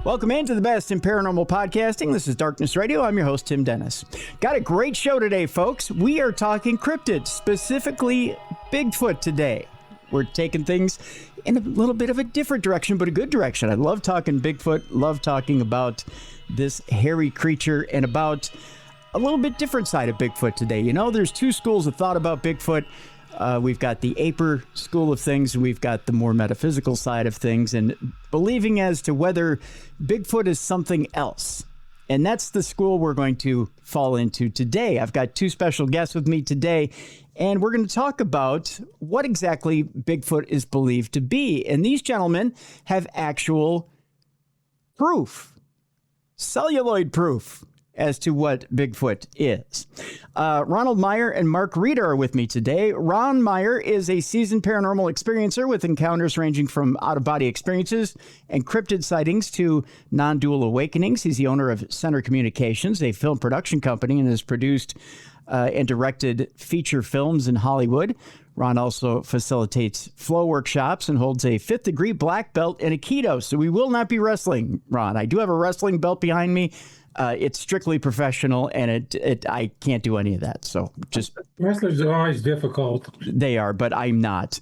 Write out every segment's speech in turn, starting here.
Welcome into the best in paranormal podcasting. This is Darkness Radio. I'm your host, Tim Dennis. Got a great show today, folks. We are talking cryptids, specifically Bigfoot today. We're taking things in a little bit of a different direction, but a good direction. I love talking Bigfoot, love talking about this hairy creature and about a little bit different side of Bigfoot today. You know, there's two schools of thought about Bigfoot. We've got the aper school of things, and we've got the more metaphysical side of things, and believing as to whether Bigfoot is something else. And that's the school we're going to fall into today. I've got two special guests with me today, and we're going to talk about what exactly Bigfoot is believed to be. And these gentlemen have actual proof, celluloid proof, as to what Bigfoot is. Ronald Meyer and Mark Reeder are with me today. Ron Meyer is a seasoned paranormal experiencer with encounters ranging from out-of-body experiences and cryptid sightings to non-dual awakenings. He's the owner of Center Communications, a film production company, and has produced and directed feature films in Hollywood. Ron also facilitates flow workshops and holds a 5th degree black belt in Aikido. So we will not be wrestling, Ron. I do have a wrestling belt behind me. It's strictly professional, and I can't do any of that. So just wrestlers are always difficult. They are, but I'm not.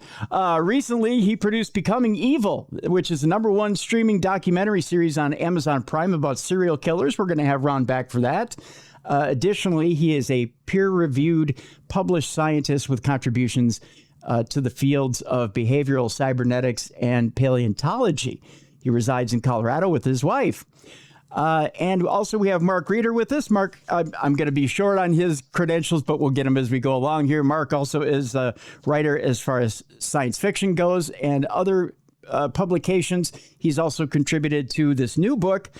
Recently, he produced Becoming Evil, which is the #1 streaming documentary series on Amazon Prime about serial killers. We're going to have Ron back for that. Additionally, he is a peer-reviewed, published scientist with contributions to the fields of behavioral cybernetics and paleontology. He resides in Colorado with his wife. And also we have Mark Reeder with us. Mark, I'm going to be short on his credentials, but we'll get him as we go along here. Mark also is a writer as far as science fiction goes and other publications. He's also contributed to this new book,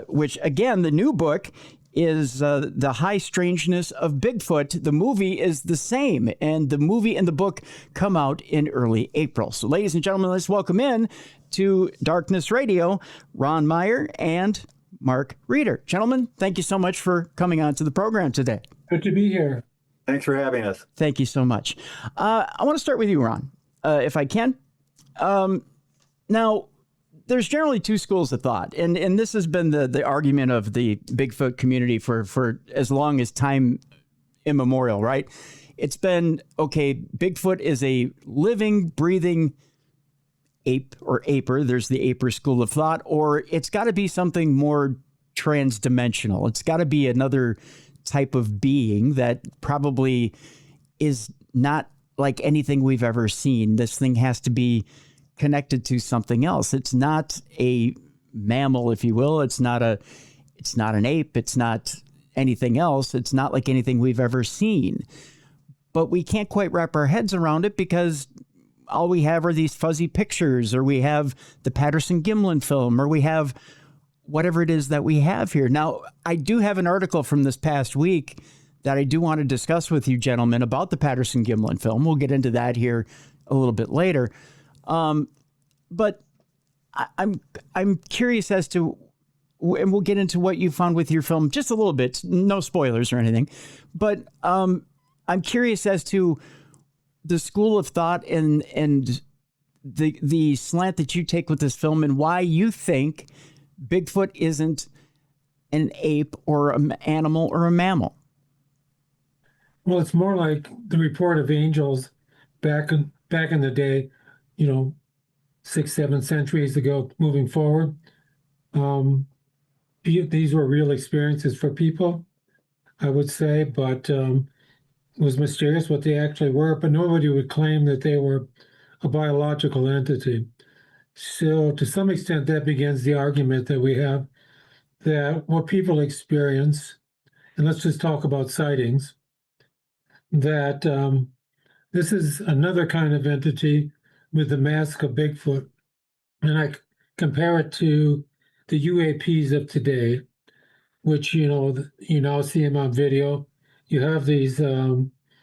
which, again, the new book is The High Strangeness of Bigfoot. The movie is the same, and the movie and the book come out in early April. So, ladies and gentlemen, let's welcome in to Darkness Radio, Ron Meyer and Mark Reeder. Gentlemen, thank you so much for coming on to the program today. Good to be here. Thanks for having us. Thank you so much. I want to start with you, Ron, if I can. Now, there's generally two schools of thought, and this has been the argument of the Bigfoot community for as long as time immemorial, right? It's been, okay, Bigfoot is a living, breathing ape or aper. There's the aper school of thought, or it's got to be something more transdimensional. It's got to be another type of being that probably is not like anything we've ever seen. This thing has to be connected to something else. It's not a mammal, if you will. It's not an ape. It's not anything else. It's not like anything we've ever seen. But we can't quite wrap our heads around it because all we have are these fuzzy pictures, or we have the Patterson-Gimlin film, or we have whatever it is that we have here. Now, I do have an article from this past week that I do want to discuss with you gentlemen about the Patterson-Gimlin film. We'll get into that here a little bit later. But I'm curious as to, and we'll get into what you found with your film just a little bit, no spoilers or anything, but I'm curious as to the school of thought and the slant that you take with this film, and why you think Bigfoot isn't an ape or an animal or a mammal. Well, it's more like the report of angels back in the day, 6-7 centuries ago, moving forward. These were real experiences for people, I would say, but it was mysterious what they actually were, but nobody would claim that they were a biological entity. So to some extent, that begins the argument that we have that what people experience, and let's just talk about sightings, that this is another kind of entity with the mask of Bigfoot. And I compare it to the UAPs of today, which, you now see them on video. You have these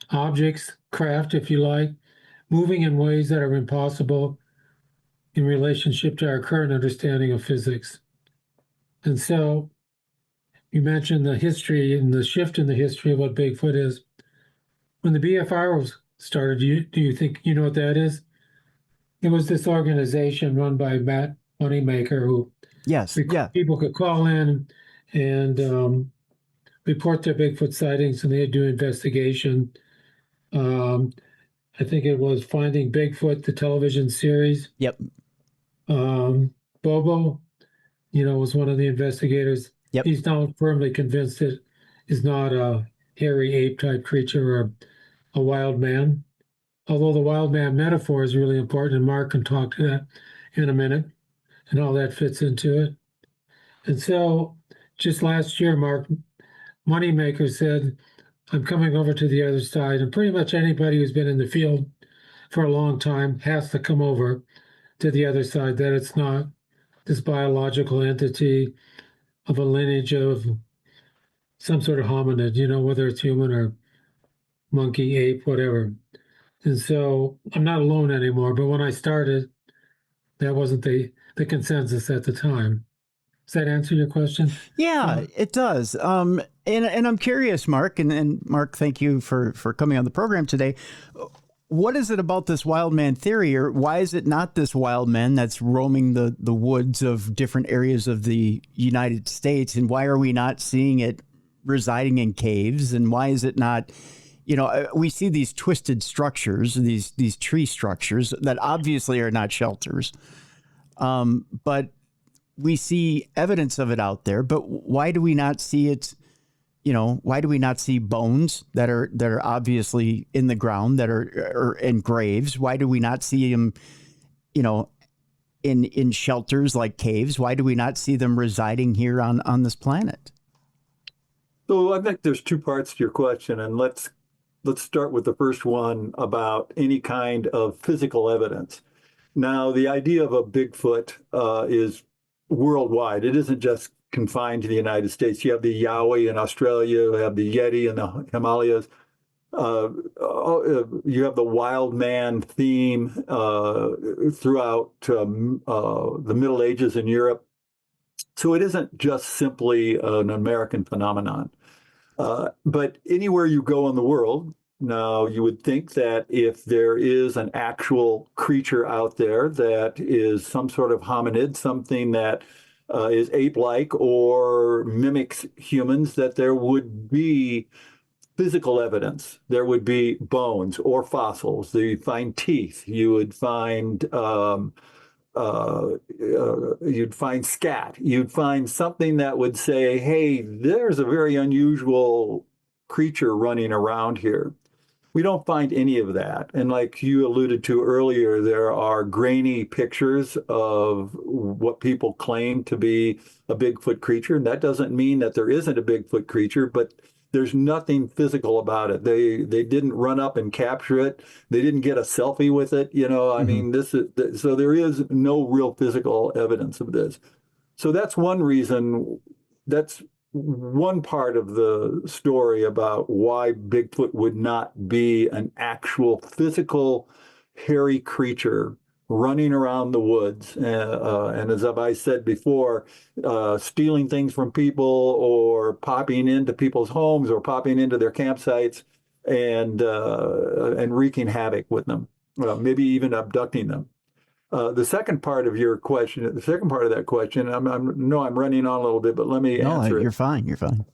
objects, craft, if you like, moving in ways that are impossible in relationship to our current understanding of physics. And so you mentioned the history and the shift in the history of what Bigfoot is. When the BFR was started, do you think you know what that is? It was this organization run by Matt Moneymaker, who Yes. Yeah. People could call in and report their Bigfoot sightings, and they'd do investigation. Um, I think it was Finding Bigfoot, the television series. Yep. Bobo, was one of the investigators. Yep. He's now firmly convinced it is not a hairy ape type creature or a wild man. Although the wild man metaphor is really important, and Mark can talk to that in a minute and how that fits into it. And so just last year, Mark Moneymaker said, I'm coming over to the other side. And pretty much anybody who's been in the field for a long time has to come over to the other side, that it's not this biological entity of a lineage of some sort of hominid, whether it's human or monkey, ape, whatever. And so I'm not alone anymore. But when I started, that wasn't the consensus at the time. Does that answer your question? Yeah, it does. And I'm curious, Mark, and Mark, thank you for coming on the program today. What is it about this wild man theory, or why is it not this wild man that's roaming the woods of different areas of the United States? And why are we not seeing it residing in caves? And why is it not, we see these twisted structures, these tree structures that obviously are not shelters. But we see evidence of it out there, but why do we not see it? Why do we not see bones that are obviously in the ground, that are in graves? Why do we not see them, in shelters like caves? Why do we not see them residing here on this planet? So I think there's two parts to your question, and let's start with the first one about any kind of physical evidence. Now, the idea of a Bigfoot is worldwide. It isn't just confined to the United States. You have the Yowie in Australia, you have the Yeti in the Himalayas. You have the wild man theme throughout the Middle Ages in Europe. So it isn't just simply an American phenomenon. But anywhere you go in the world, now, you would think that if there is an actual creature out there that is some sort of hominid, something that is ape-like or mimics humans, that there would be physical evidence. There would be bones or fossils. You'd find teeth. You would find you'd find scat. You'd find something that would say, "Hey, there's a very unusual creature running around here." We don't find any of that. And like you alluded to earlier, there are grainy pictures of what people claim to be a Bigfoot creature. And that doesn't mean that there isn't a Bigfoot creature, but there's nothing physical about it. They didn't run up and capture it. They didn't get a selfie with it. I mean, so there is no real physical evidence of this. So that's one reason. That's one part of the story about why Bigfoot would not be an actual physical hairy creature running around the woods. And as I said before, stealing things from people or popping into people's homes or popping into their campsites and wreaking havoc with them, maybe even abducting them. The second part of your question, I'm running on a little bit, but let me answer it. You're fine. You're fine.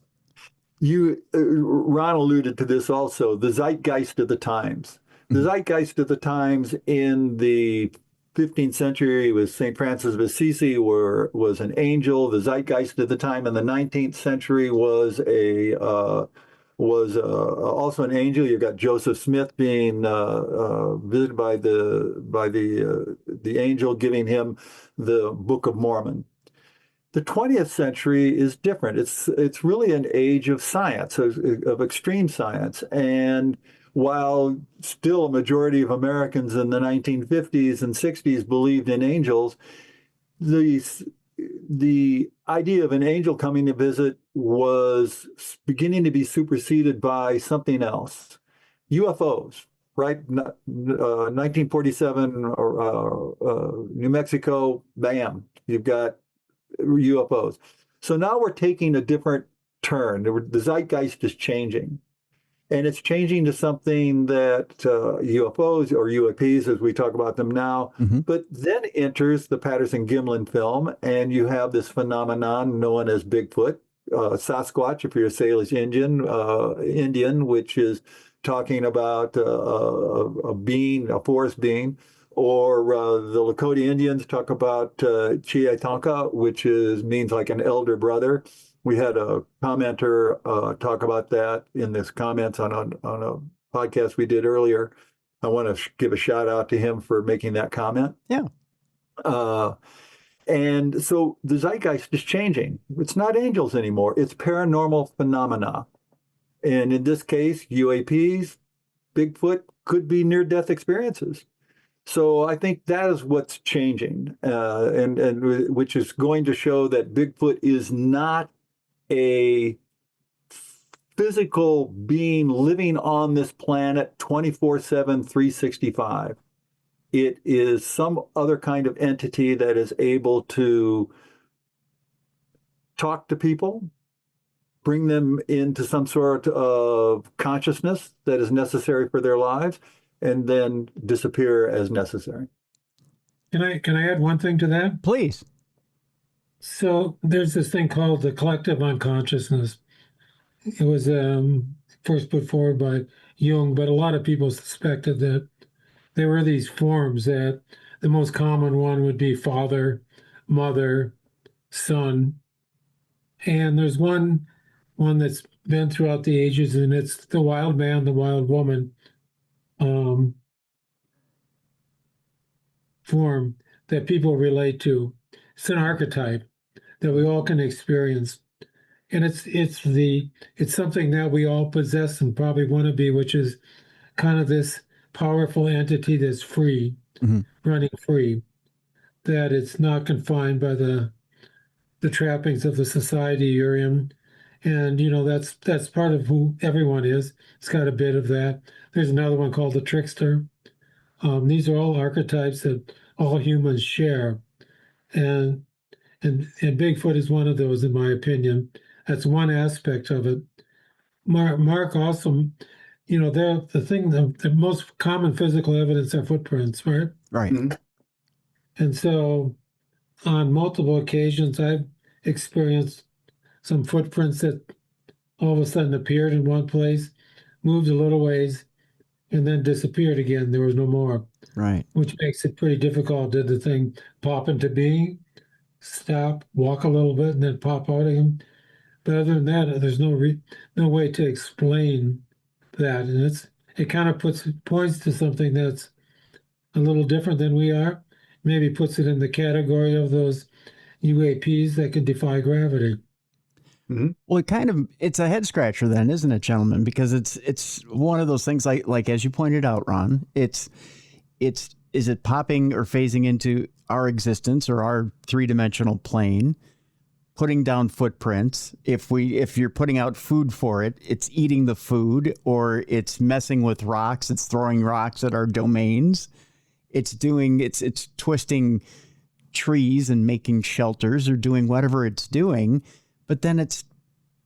Ron alluded to this also, the zeitgeist of the times. The zeitgeist of the times in the 15th century with St. Francis of Assisi was an angel. The zeitgeist of the time in the 19th century was also an angel. You've got Joseph Smith being visited by the angel, giving him the Book of Mormon. The 20th century is different. It's really an age of science, of extreme science. And while still a majority of Americans in the 1950s and 60s believed in angels, the idea of an angel coming to visit was beginning to be superseded by something else. UFOs, right? 1947, New Mexico, bam, you've got UFOs. So now we're taking a different turn. The zeitgeist is changing. And it's changing to something that UFOs or UAPs, as we talk about them now, but then enters the Patterson-Gimlin film, and you have this phenomenon known as Bigfoot, Sasquatch, if you're a Salish Indian, which is talking about a being, a forest being, or the Lakota Indians talk about Chiatanka, which means like an elder brother. We had a commenter talk about that in this comments on a podcast we did earlier. I want to give a shout out to him for making that comment. Yeah. And so the zeitgeist is changing. It's not angels anymore. It's paranormal phenomena. And in this case, UAPs, Bigfoot could be near-death experiences. So I think that is what's changing, and which is going to show that Bigfoot is not a physical being living on this planet 24/7, 365. It is some other kind of entity that is able to talk to people, bring them into some sort of consciousness that is necessary for their lives, and then disappear as necessary. Can I add one thing to that? Please. So there's this thing called the collective unconsciousness. It was first put forward by Jung, but a lot of people suspected that there were these forms, that the most common one would be father, mother, son. And there's one that's been throughout the ages, and it's the wild man, the wild woman form that people relate to. It's an archetype that we all can experience, and it's something that we all possess and probably want to be, which is kind of this powerful entity that's free, running free, that it's not confined by the trappings of the society you're in. And that's part of who everyone is. It's got a bit of that. There's another one called the trickster. These are all archetypes that all humans share, and Bigfoot is one of those, in my opinion. That's one aspect of it. Mark also, the most common physical evidence are footprints, right? Right. And so, on multiple occasions, I've experienced some footprints that all of a sudden appeared in one place, moved a little ways, and then disappeared again. There was no more. Right. Which makes it pretty difficult. Did the thing pop into being, stop, walk a little bit, and then pop out again? But other than that, there's no way to explain that, and it kind of points to something that's a little different than we are. Maybe puts it in the category of those UAPs that can defy gravity. Well, it's a head scratcher then, isn't it, gentlemen? Because it's one of those things like as you pointed out, Ron, is it popping or phasing into our existence or our three-dimensional plane, putting down footprints. If you're putting out food for it, it's eating the food, or it's messing with rocks, it's throwing rocks at our domains. It's twisting trees and making shelters, or doing whatever it's doing, but then it's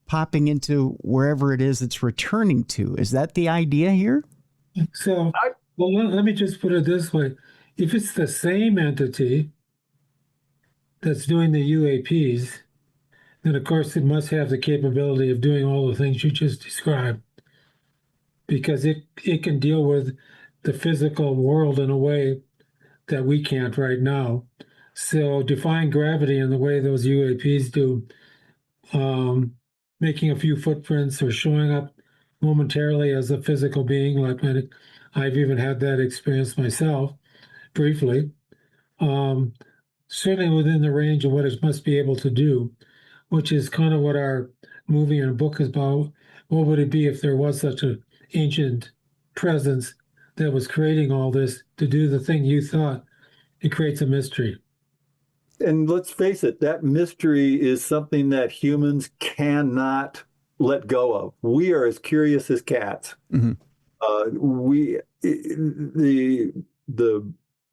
popping into wherever it is it's returning to. Is that the idea here? So, let me just put it this way. If it's the same entity that's doing the UAPs, then of course it must have the capability of doing all the things you just described, because it can deal with the physical world in a way that we can't right now. So defying gravity in the way those UAPs do, making a few footprints or showing up momentarily as a physical being, like I've even had that experience myself briefly, certainly within the range of what it must be able to do, which is kind of what our movie and book is about. What would it be if there was such an ancient presence that was creating all this to do the thing you thought? It creates a mystery. And let's face it, that mystery is something that humans cannot let go of. We are as curious as cats.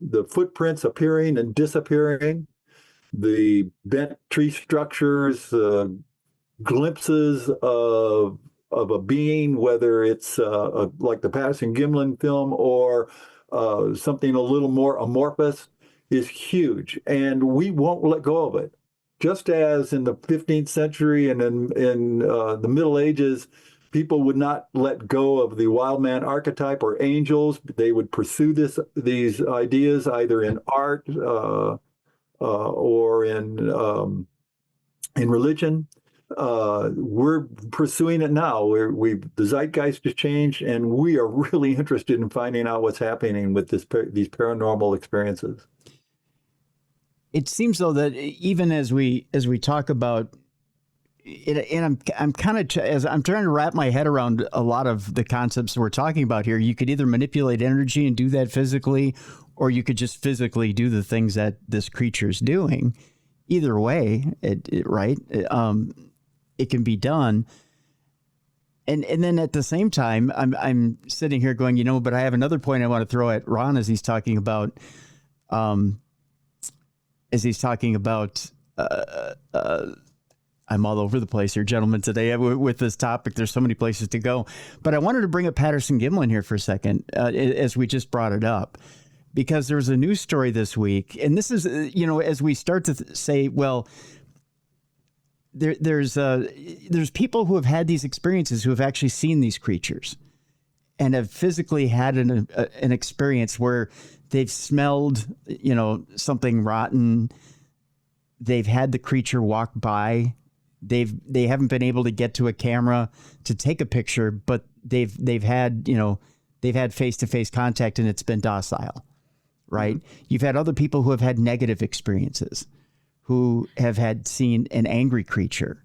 The footprints appearing and disappearing, the bent tree structures, glimpses of a being, whether it's like the Patterson-Gimlin film or something a little more amorphous, is huge, and we won't let go of it. Just as in the 15th century and in the Middle Ages, people would not let go of the wild man archetype or angels. They would pursue these ideas either in art or in religion. We're pursuing it now. The zeitgeist has changed, and we are really interested in finding out what's happening with these paranormal experiences. It seems though that even as we talk about it, and I'm kind of as I'm trying to wrap my head around a lot of the concepts we're talking about here. You could either manipulate energy and do that physically, or you could just physically do the things that this creature's doing. Either way, it can be done. And then at the same time, I'm sitting here going, but I have another point I want to throw at Ron as he's talking about. I'm all over the place here, gentlemen, today with this topic. There's so many places to go. But I wanted to bring up Patterson-Gimlin here for a second, as we just brought it up, because there was a news story this week. And this is, as we start to say, well, there's people who have had these experiences who have actually seen these creatures and have physically had an experience where they've smelled, something rotten. They've had the creature walk by. They haven't been able to get to a camera to take a picture, but they've had face-to-face contact and it's been docile, right? Mm-hmm. You've had other people who have had negative experiences, who have had seen an angry creature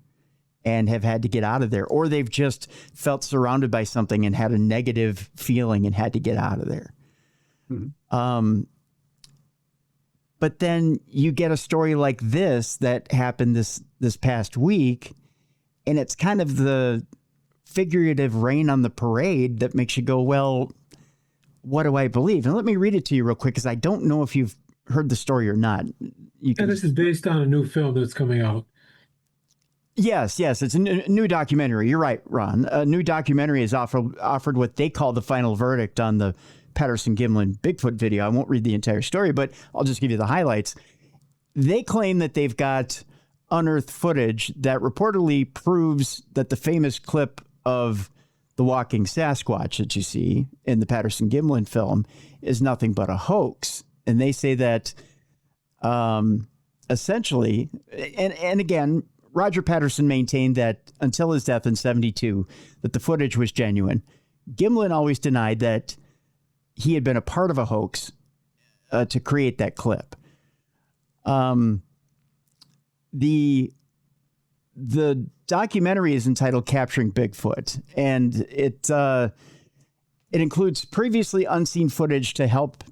and have had to get out of there, or they've just felt surrounded by something and had a negative feeling and had to get out of there. Mm-hmm. But then you get a story like this that happened this past week, and it's kind of the figurative rain on the parade that makes you go, well, what do I believe? And let me read it to you real quick, because I don't know if you've heard the story or not. This is based on a new film that's coming out. Yes, it's a new documentary. You're right, Ron. A new documentary is offered what they call the final verdict on the Patterson-Gimlin Bigfoot video. I won't read the entire story, but I'll just give you the highlights. They claim that they've got unearthed footage that reportedly proves that the famous clip of the walking Sasquatch that you see in the Patterson-Gimlin film is nothing but a hoax. And they say that essentially, and again, Roger Patterson maintained that until his death in 1972, that the footage was genuine. Gimlin always denied that he had been a part of a hoax to create that clip. The documentary is entitled "Capturing Bigfoot," and it includes previously unseen footage to help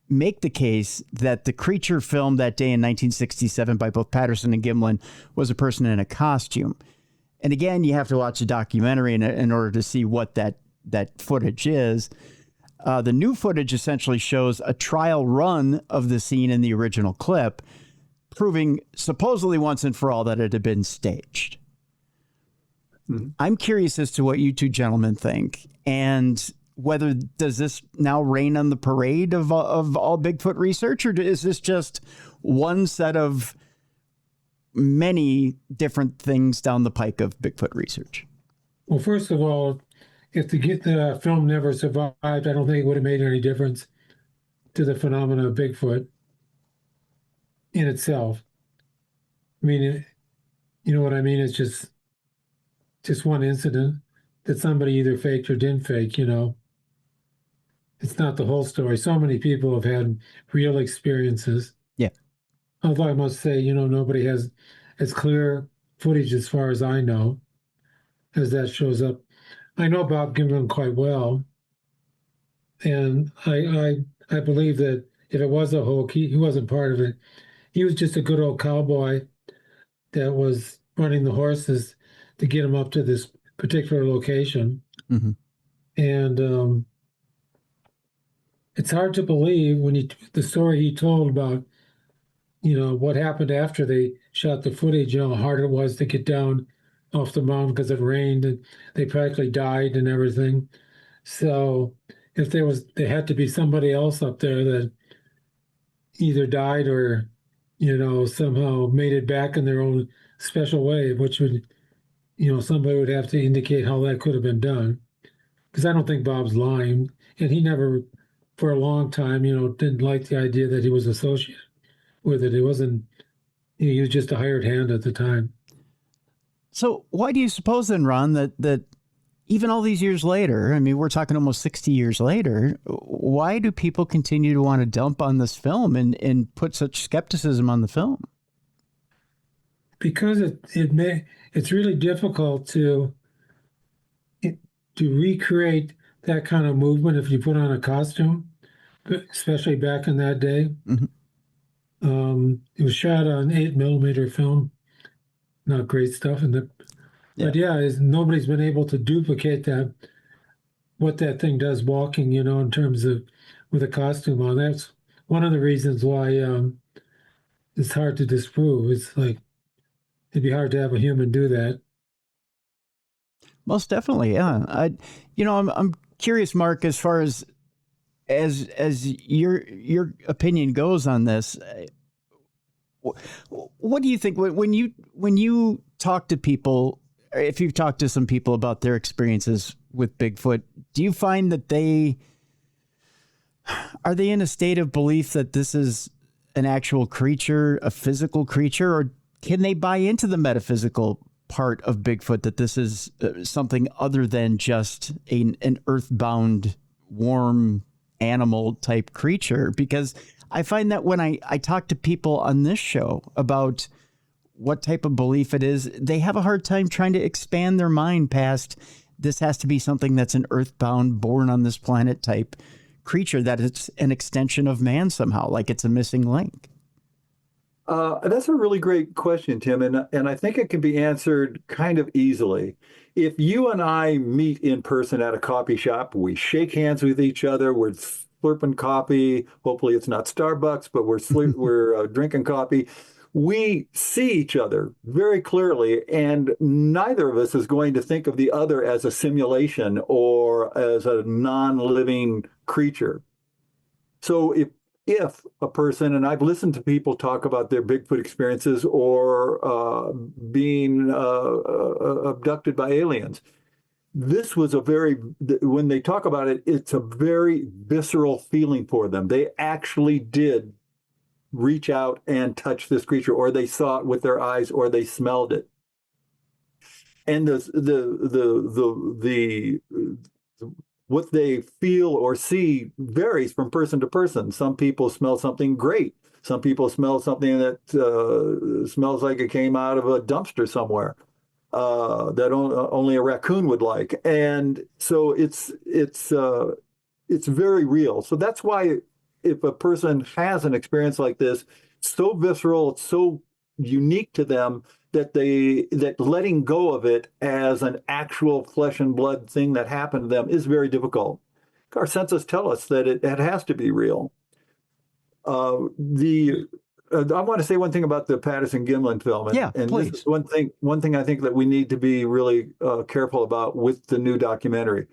make the case that the creature filmed that day in 1967 by both Patterson and Gimlin was a person in a costume. And again, you have to watch the documentary in order to see what that footage is. The new footage essentially shows a trial run of the scene in the original clip, proving supposedly once and for all that it had been staged. Mm-hmm. I'm curious as to what you two gentlemen think, and whether does this now rain on the parade of all Bigfoot research, or is this just one set of many different things down the pike of Bigfoot research? Well, first of all, if the film never survived, I don't think it would have made any difference to the phenomena of Bigfoot in itself. I mean, you know what I mean? It's just one incident that somebody either faked or didn't fake, It's not the whole story. So many people have had real experiences. Yeah. Although I must say, nobody has as clear footage, as far as I know, as that shows up. I know Bob Gimlin quite well, and I believe that if it was a hoax, he wasn't part of it. He was just a good old cowboy that was running the horses to get him up to this particular location. Mm-hmm. And it's hard to believe when the story he told about, what happened after they shot the footage, how hard it was to get down off the mountain because it rained and they practically died and everything. So if there had to be somebody else up there that either died or, somehow made it back in their own special way, which would, somebody would have to indicate how that could have been done. Because I don't think Bob's lying. And he never, for a long time, didn't like the idea that he was associated with it. It wasn't, he was just a hired hand at the time. So why do you suppose then, Ron, that even all these years later, I mean, we're talking almost 60 years later, why do people continue to want to dump on this film and put such skepticism on the film? Because it's really difficult to recreate that kind of movement if you put on a costume, especially back in that day. Mm-hmm. It was shot on 8mm film, not great stuff. But nobody's been able to duplicate that, what that thing does walking, in terms of with a costume on. That's one of the reasons why it's hard to disprove. It's like, it'd be hard to have a human do that. Most definitely, yeah. I'm curious, Mark, as far as your opinion goes on this. What do you think when you talk to people? If you've talked to some people about their experiences with Bigfoot, do you find that are they in a state of belief that this is an actual creature, a physical creature, or can they buy into the metaphysical part of Bigfoot, that this is something other than just an earthbound, warm animal type creature? Because I find that when I talk to people on this show about what type of belief it is, they have a hard time trying to expand their mind past this has to be something that's an earthbound, born on this planet type creature, that it's an extension of man somehow, like it's a missing link. That's a really great question, Tim, and I think it can be answered kind of easily. If you and I meet in person at a coffee shop, we shake hands with each other, we're slurping coffee. Hopefully it's not Starbucks, but we're drinking coffee. We see each other very clearly, and neither of us is going to think of the other as a simulation or as a non-living creature. So if a person, and I've listened to people talk about their Bigfoot experiences or being abducted by aliens, this was when they talk about it, it's a very visceral feeling for them. They actually did reach out and touch this creature, or they saw it with their eyes, or they smelled it. And what they feel or see varies from person to person. Some people smell something great. Some people smell something that smells like it came out of a dumpster somewhere, that only a raccoon would like. And so it's very real. So that's why if a person has an experience like this, it's so visceral, it's so unique to them, that letting go of it as an actual flesh and blood thing that happened to them is very difficult. Our senses tell us that it has to be real. I want to say one thing about the Patterson-Gimlin film, and please. This is one thing I think that we need to be really careful about with the new documentary.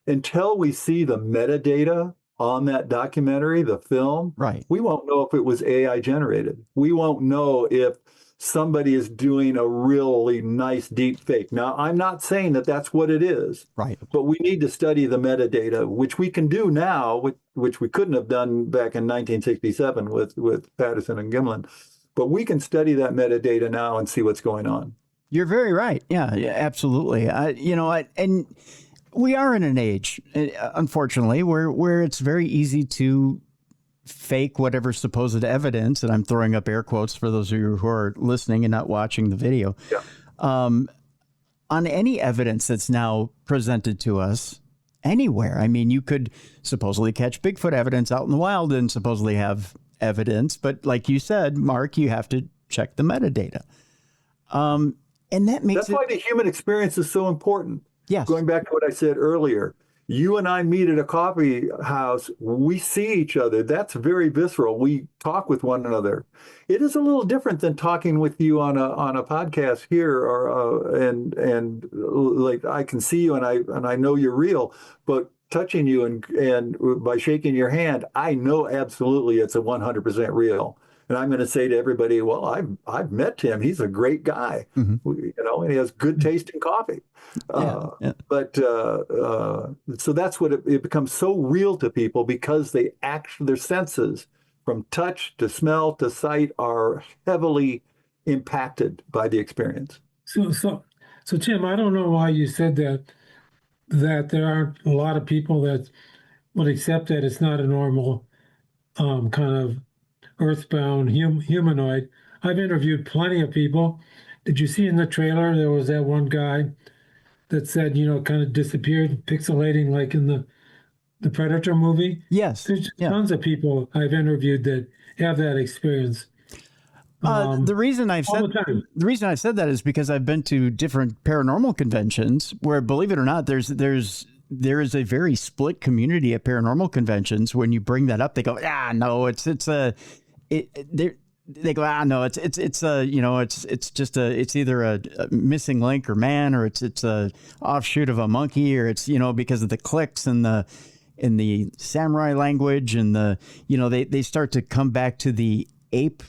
Until we see the metadata on that documentary, the film, right, we won't know if it was AI generated. We won't know if somebody is doing a really nice deep fake. Now, I'm not saying that that's what it is, right, but we need to study the metadata, which we can do now, which we couldn't have done back in 1967 with Patterson and Gimlin. But we can study that metadata now and see what's going on. You're very right. Yeah, absolutely. And we are in an age, unfortunately, where it's very easy to fake whatever supposed evidence, and I'm throwing up air quotes for those of you who are listening and not watching the video, on any evidence that's now presented to us anywhere. I mean, you could supposedly catch Bigfoot evidence out in the wild and supposedly have evidence, but like you said, Mark, you have to check the metadata. And that makes That's why the human experience is so important. Yes. Going back to what I said earlier, You and I meet at a coffee house, we see each other. That's very visceral. We talk with one another. It is a little different than talking with you on a podcast here, or and like I can see you and I know you're real, but touching you and by shaking your hand, I know absolutely it's a 100% real. And I'm going to say to everybody, well, I've met Tim. He's a great guy, and he has good taste in coffee. But so that's what it becomes so real to people, because their senses from touch to smell to sight are heavily impacted by the experience. So Tim, I don't know why you said that there aren't a lot of people that would accept that it's not a normal kind of earthbound humanoid. I've interviewed plenty of people. Did you see in the trailer there was that one guy that said, kind of disappeared, pixelating like in the Predator movie? Yes. There's tons of people I've interviewed that have that experience. The reason I've said that is because I've been to different paranormal conventions where, believe it or not, there is a very split community at paranormal conventions. When you bring that up, they go, no, it's either a missing link or man, or it's a offshoot of a monkey, or it's, because of the clicks and the samurai language, and they start to come back to the ape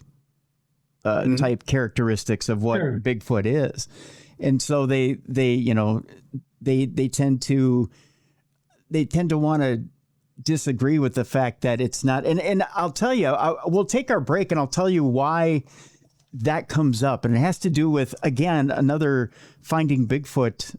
type characteristics of what Bigfoot is. And so they tend to want to disagree with the fact that it's not. And I'll tell you, we'll take our break and I'll tell you why that comes up. And it has to do with, again, another Finding Bigfoot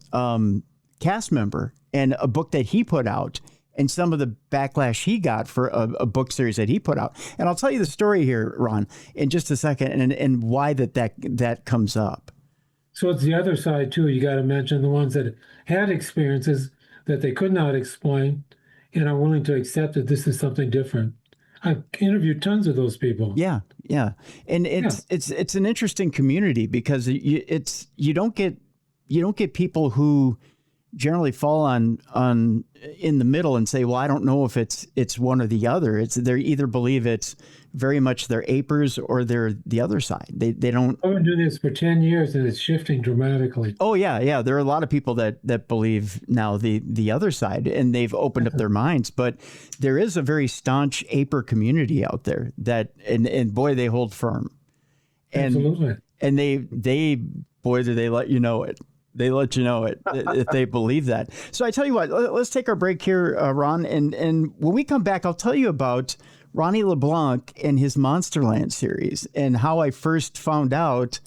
cast member and a book that he put out, and some of the backlash he got for a book series that he put out. And I'll tell you the story here, Ron, in just a second, and why that comes up. So it's the other side too. You got to mention the ones that had experiences that they could not explain and are willing to accept that this is something different. I've interviewed tons of those people. Yeah. And it's an interesting community, because you don't get people who generally fall on in the middle and say, well, I don't know if it's one or the other. They either believe it's very much they're apers or they're the other side. They don't. I've been doing this for 10 years and it's shifting dramatically. Oh yeah. There are a lot of people that believe now the other side, and they've opened up their minds. But there is a very staunch aper community out there that, and boy, they hold firm. Absolutely. And they boy, do they let you know it. They let you know it if they believe that. So I tell you what, let's take our break here, Ron. And when we come back, I'll tell you about Ronnie LeBlanc and his Monsterland series, and how I first found out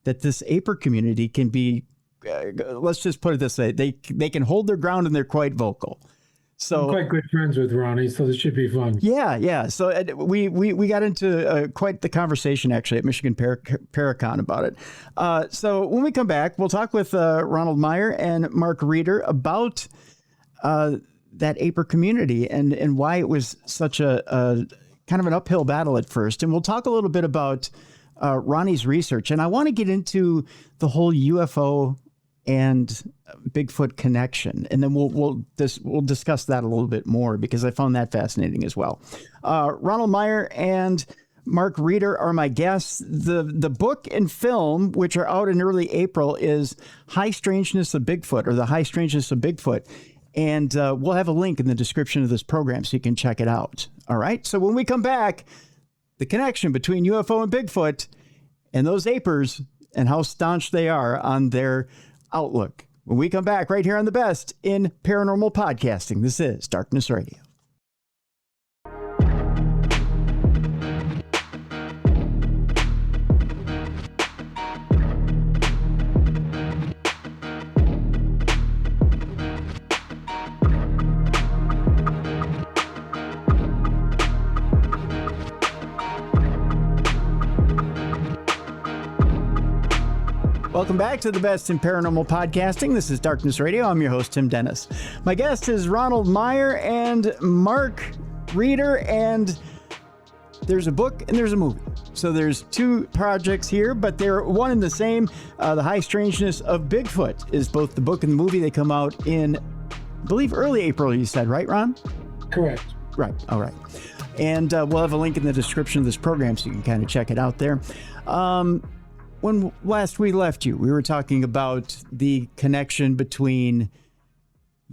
that this aper community can be, let's just put it this way, they can hold their ground and they're quite vocal. So I'm quite good friends with Ronnie, so this should be fun. Yeah. So we got into quite the conversation, actually, at Michigan Paracon about it. So when we come back, we'll talk with Ronald Meyer and Mark Reeder about that aper community and why it was such a kind of an uphill battle at first. And we'll talk a little bit about Ronnie's research. And I want to get into the whole UFO and Bigfoot connection, and then we'll discuss that a little bit more, because I found that fascinating as well. Ronald Meyer and Mark Reeder are my guests. The book and film, which are out in early April, is High Strangeness of Bigfoot, or The High Strangeness of Bigfoot, and we'll have a link in the description of this program so you can check it out. All right. So when we come back, the connection between UFO and Bigfoot and those apers, and how staunch they are on their outlook. When we come back, right here on the best in paranormal podcasting. This is Darkness Radio. Welcome back to the best in paranormal podcasting. This is Darkness Radio. I'm your host, Tim Dennis. My guest is Ronald Meyer and Mark Reeder, and there's a book and there's a movie. So there's two projects here, but they're one and the same. The High Strangeness of Bigfoot is both the book and the movie. They come out in I believe early April, you said, right, Ron? Correct. Right. All right. And we'll have a link in the description of this program so you can kind of check it out there. When last we left you, we were talking about the connection between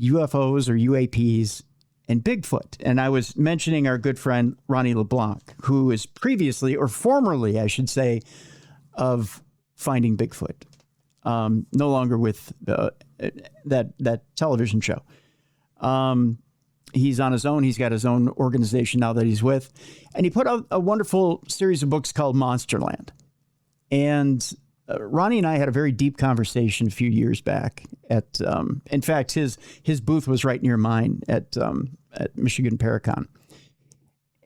UFOs or UAPs and Bigfoot. And I was mentioning our good friend Ronnie LeBlanc, who is previously, or formerly, I should say, of Finding Bigfoot. No longer with that television show. He's on his own. He's got his own organization now that he's with. And he put out a wonderful series of books called Monsterland. And Ronnie and I had a very deep conversation a few years back at, in fact, his booth was right near mine at Michigan Paracon.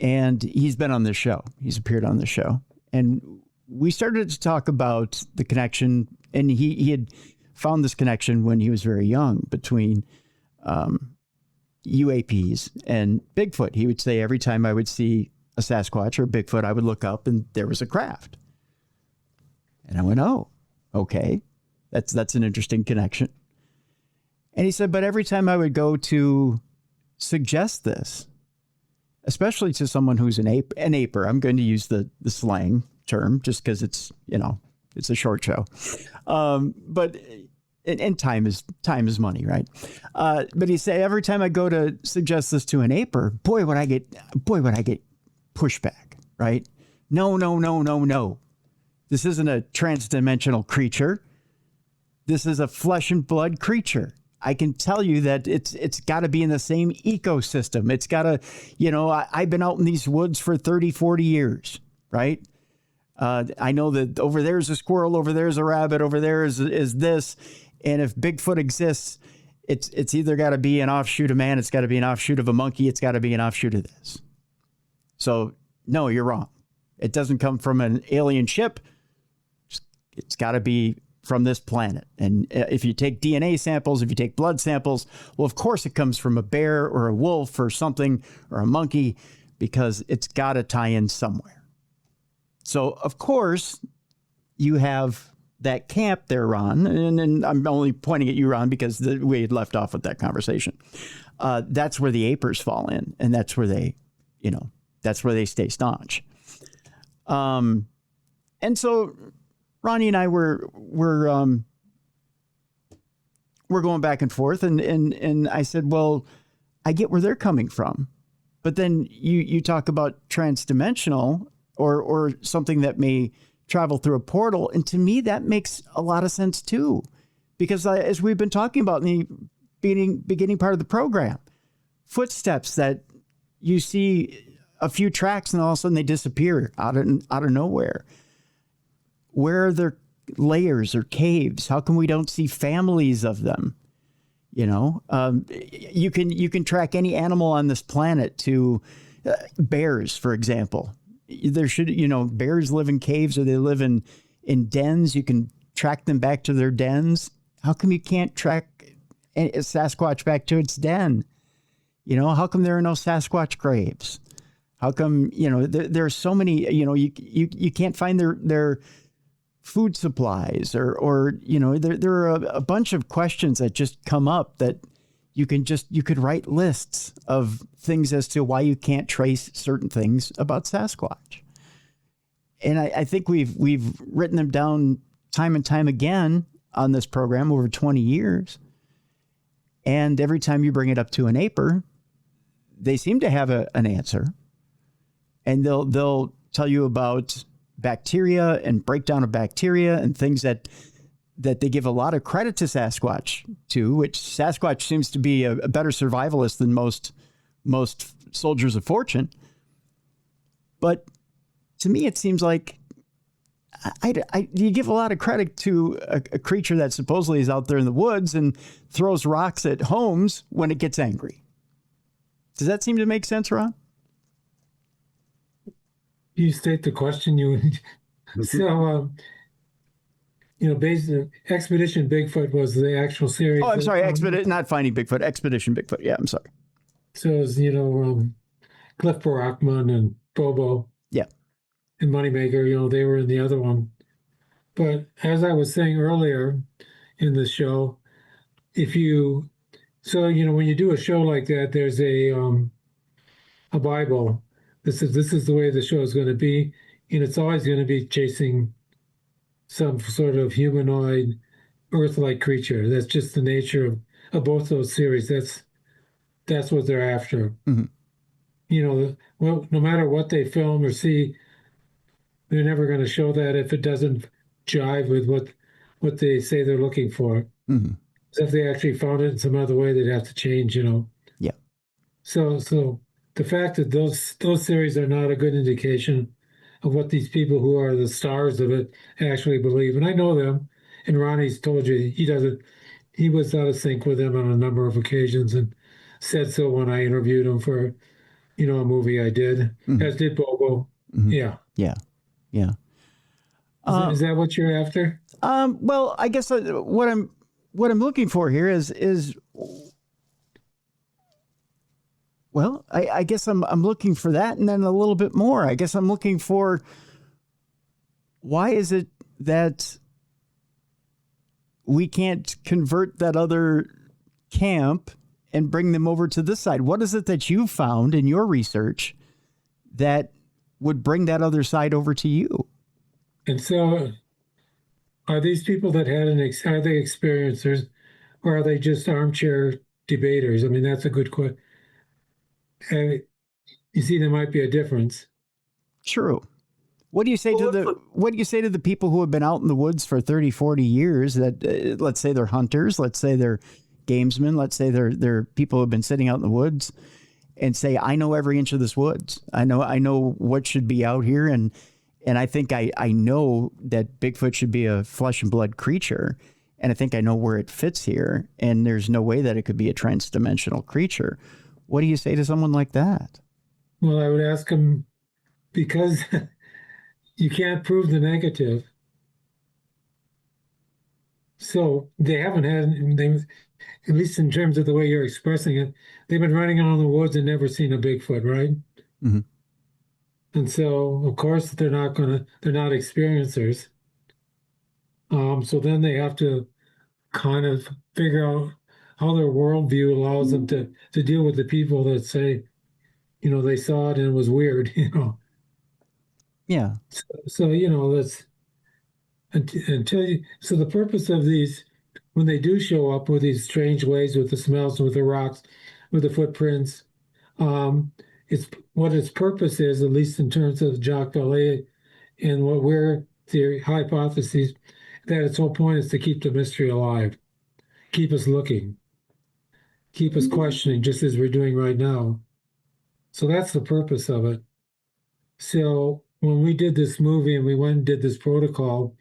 And he's been on this show. He's appeared on this show. And we started to talk about the connection, and he had found this connection when he was very young between UAPs and Bigfoot. He would say every time I would see a Sasquatch or Bigfoot, I would look up and there was a craft. And I went, oh, okay, that's an interesting connection. And he said, but every time I would go to suggest this, especially to someone who's an aper, I'm going to use the slang term just because it's, it's a short show. But time is money, right? But he said every time I go to suggest this to an aper, boy, would I get pushback, right? No. This isn't a transdimensional creature. This is a flesh and blood creature. I can tell you that it's got to be in the same ecosystem. It's got to, I've been out in these woods for 30, 40 years, right? I know that over there's a squirrel, over there's a rabbit, over there is this. And if Bigfoot exists, it's either got to be an offshoot of man, it's got to be an offshoot of a monkey, it's got to be an offshoot of this. So, no, you're wrong. It doesn't come from an alien ship. It's got to be from this planet. And if you take DNA samples, if you take blood samples, well, of course it comes from a bear or a wolf or something or a monkey, because it's got to tie in somewhere. So, of course, you have that camp there, Ron, and I'm only pointing at you, Ron, because we had left off with that conversation. That's where the apers fall in, and that's where they stay staunch. And so Ronnie and I were going back and forth, and I said, well, I get where they're coming from, but then you talk about transdimensional or something that may travel through a portal, and to me that makes a lot of sense too, because as we've been talking about in the beginning part of the program, footsteps that you see a few tracks and all of a sudden they disappear out of nowhere. Where are their layers or caves? How come we don't see families of them? You can track any animal on this planet to bears, for example. There should, bears live in caves or they live in dens. You can track them back to their dens. How come you can't track a Sasquatch back to its den? How come there are no Sasquatch graves? How come, there are so many, you can't find their food supplies or there are a bunch of questions that just come up that you could write lists of things as to why you can't trace certain things about Sasquatch. And I think we've written them down time and time again on this program over 20 years. And every time you bring it up to an aper, they seem to have an answer. And they'll tell you about bacteria and breakdown of bacteria and things that they give a lot of credit to Sasquatch to, which Sasquatch seems to be a better survivalist than most soldiers of fortune. But to me, it seems like you give a lot of credit to a creature that supposedly is out there in the woods and throws rocks at homes when it gets angry. Does that seem to make sense, Ron? You state the question. So, based on Expedition Bigfoot was the actual series. Oh, I'm sorry, not Finding Bigfoot, Expedition Bigfoot. Yeah, I'm sorry. So it was, Cliff Barackman and Bobo. Yeah. And Moneymaker, they were in the other one. But as I was saying earlier in the show, if you So, when you do a show like that, there's a Bible. This is the way the show is going to be, and it's always going to be chasing some sort of humanoid, Earth-like creature. That's just the nature of both those series. That's what they're after. Mhm. Well, no matter what they film or see, they're never going to show that if it doesn't jive with what they say they're looking for. Mhm. So if they actually found it in some other way, they'd have to change. Yeah. So the fact that those series are not a good indication of what these people who are the stars of it actually believe. And I know them. And Ronnie's told you he was out of sync with them on a number of occasions and said so when I interviewed him for, a movie I did, Mhm. as did Bobo. Mhm. Yeah. Yeah. Yeah. Is that what you're after? Well, I guess what I'm looking for here is well, I guess I'm looking for that, and then a little bit more. I guess I'm looking for, why is it that we can't convert that other camp and bring them over to this side? What is it that you found in your research that would bring that other side over to you? And so are these people that had are they experiencers, or are they just armchair debaters? I mean, that's a good question. You see, there might be a difference. True. What do you say to the people who have been out in the woods for 30, 40 years that let's say they're hunters, let's say they're gamesmen, let's say they're people who have been sitting out in the woods and say, I know every inch of this woods. I know what should be out here, and I think I know that Bigfoot should be a flesh and blood creature, and I think I know where it fits here, and there's no way that it could be a transdimensional creature. What do you say to someone like that? Well, I would ask them, because you can't prove the negative. So they haven't at least in terms of the way you're expressing it, they've been running out in the woods and never seen a Bigfoot, right? Mm-hmm. And so, of course, they're not experiencers. So then they have to kind of figure out how their worldview allows them to deal with the people that say, they saw it and it was weird, Yeah. So that's until you. So the purpose of these, when they do show up with these strange ways, with the smells, with the rocks, with the footprints, it's what its purpose is, at least in terms of Jacques Vallée and what we're the hypotheses, that its whole point is to keep the mystery alive, keep us looking, keep us questioning, just as we're doing right now. So that's the purpose of it. So when we did this movie and we went and did this protocol,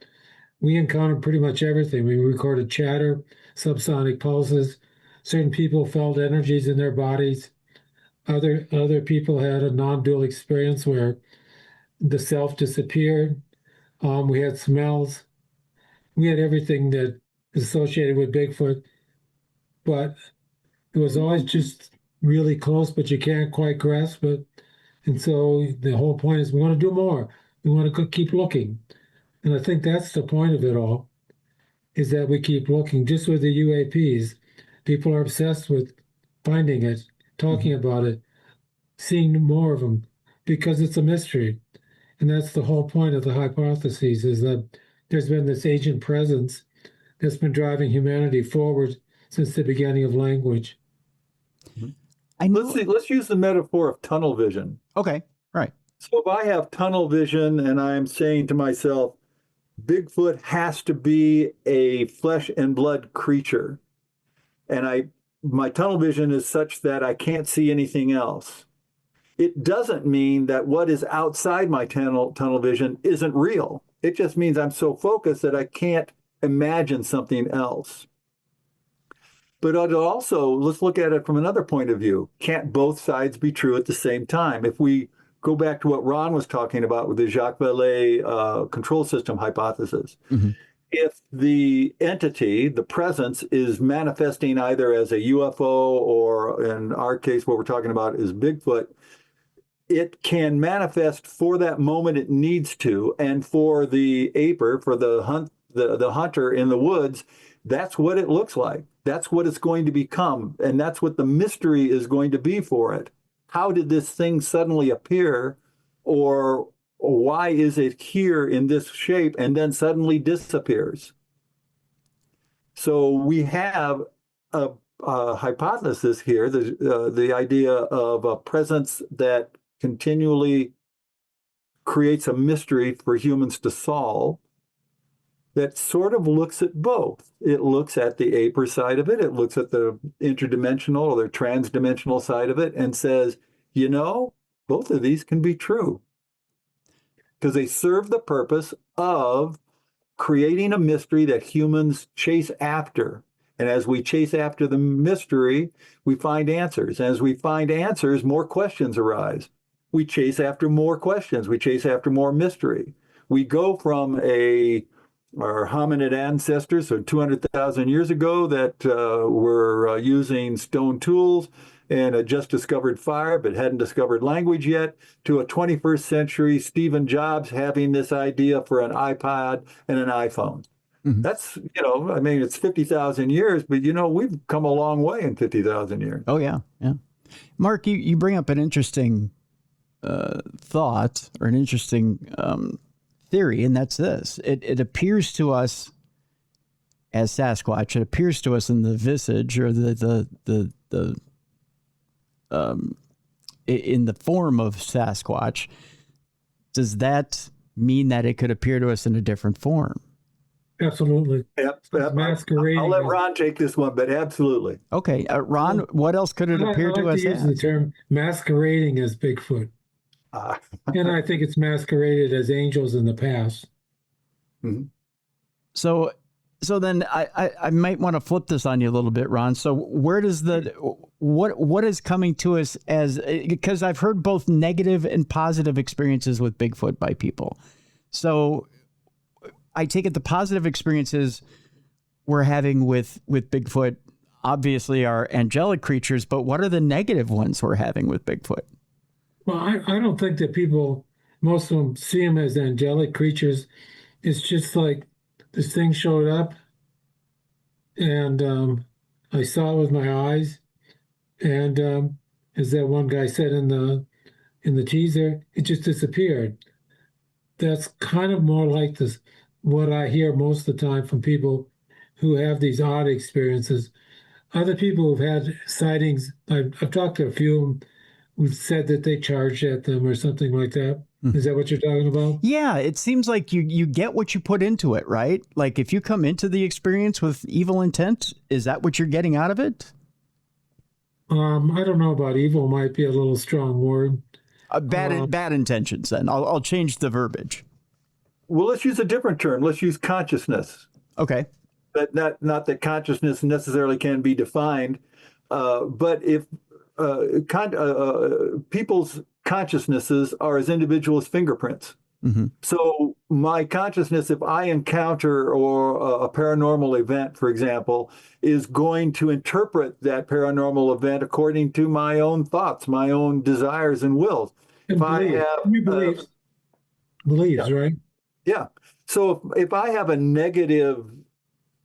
we encountered pretty much everything. We recorded chatter, subsonic pulses. Certain people felt energies in their bodies. Other people had a non-dual experience where the self disappeared. We had smells. We had everything that is associated with Bigfoot, but it was always just really close, but you can't quite grasp it. And so the whole point is we want to do more. We want to keep looking. And I think that's the point of it all, is that we keep looking. Just with the UAPs, people are obsessed with finding it, talking about it, seeing more of them, because it's a mystery. And that's the whole point of the hypotheses, is that there's been this agent presence that's been driving humanity forward since the beginning of language. Let's use the metaphor of tunnel vision. Okay, right. So if I have tunnel vision and I'm saying to myself, Bigfoot has to be a flesh and blood creature, and my tunnel vision is such that I can't see anything else, it doesn't mean that what is outside my tunnel vision isn't real. It just means I'm so focused that I can't imagine something else. But also, let's look at it from another point of view. Can't both sides be true at the same time? If we go back to what Ron was talking about with the Jacques Vallée control system hypothesis, if the entity, the presence, is manifesting either as a UFO or, in our case, what we're talking about is Bigfoot, it can manifest for that moment it needs to, and for the aper, for the hunter in the woods, that's what it looks like. That's what it's going to become. And that's what the mystery is going to be for it. How did this thing suddenly appear? Or why is it here in this shape and then suddenly disappears? So we have a hypothesis here, the idea of a presence that continually creates a mystery for humans to solve, that sort of looks at both. It looks at the aper side of it, it looks at the interdimensional or the transdimensional side of it, and says, you know, both of these can be true. Because they serve the purpose of creating a mystery that humans chase after. And as we chase after the mystery, we find answers. And as we find answers, more questions arise. We chase after more questions. We chase after more mystery. We go from our hominid ancestors, so 200,000 years ago, that were using stone tools and had just discovered fire but hadn't discovered language yet, to a 21st century Stephen Jobs having this idea for an iPod and an iPhone. Mm-hmm. That's, I mean, it's 50,000 years, but, we've come a long way in 50,000 years. Oh, yeah. Yeah. Mark, you bring up an interesting thought or an interesting theory, and that's this. It appears to us as Sasquatch, it appears to us in the visage or in the form of Sasquatch. Does that mean that it could appear to us in a different form? Absolutely. Yep. I'll let Ron take this one, but absolutely. Okay. Ron, what else could it appear to us as? I like to use the term masquerading as Bigfoot. And I think it's masqueraded as angels in the past. Mm-hmm. So then I might want to flip this on you a little bit, Ron. So where does what is coming to us as, because I've heard both negative and positive experiences with Bigfoot by people. So I take it the positive experiences we're having with Bigfoot obviously are angelic creatures, but what are the negative ones we're having with Bigfoot? Well, I don't think that most of them see them as angelic creatures. It's just like this thing showed up and I saw it with my eyes. And as that one guy said in the teaser, it just disappeared. That's kind of more like what I hear most of the time from people who have these odd experiences. Other people who've had sightings, I've talked to a few of them who've said that they charged at them or something like that. Mm-hmm. Is that what you're talking about? Yeah, it seems like you get what you put into it, right? Like if you come into the experience with evil intent, is that what you're getting out of it? I don't know about evil, might be a little strong word. Bad intentions, then. I'll change the verbiage. Well, let's use a different term. Let's use consciousness. Okay. But not that consciousness necessarily can be defined, but if people's consciousnesses are as individual as fingerprints. Mm-hmm. So my consciousness, if I encounter a paranormal event, for example, is going to interpret that paranormal event according to my own thoughts, my own desires and wills. And beliefs, yeah. Right? Yeah. So if I have a negative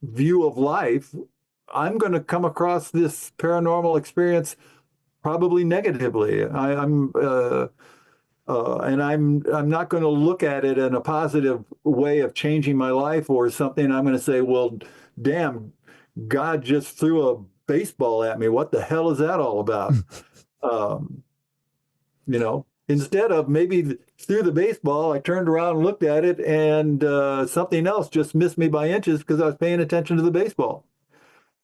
view of life, I'm going to come across this paranormal experience probably negatively. I'm not going to look at it in a positive way of changing my life or something. I'm going to say, well, damn, God just threw a baseball at me. What the hell is that all about? Instead of maybe threw the baseball, I turned around and looked at it, and something else just missed me by inches because I was paying attention to the baseball.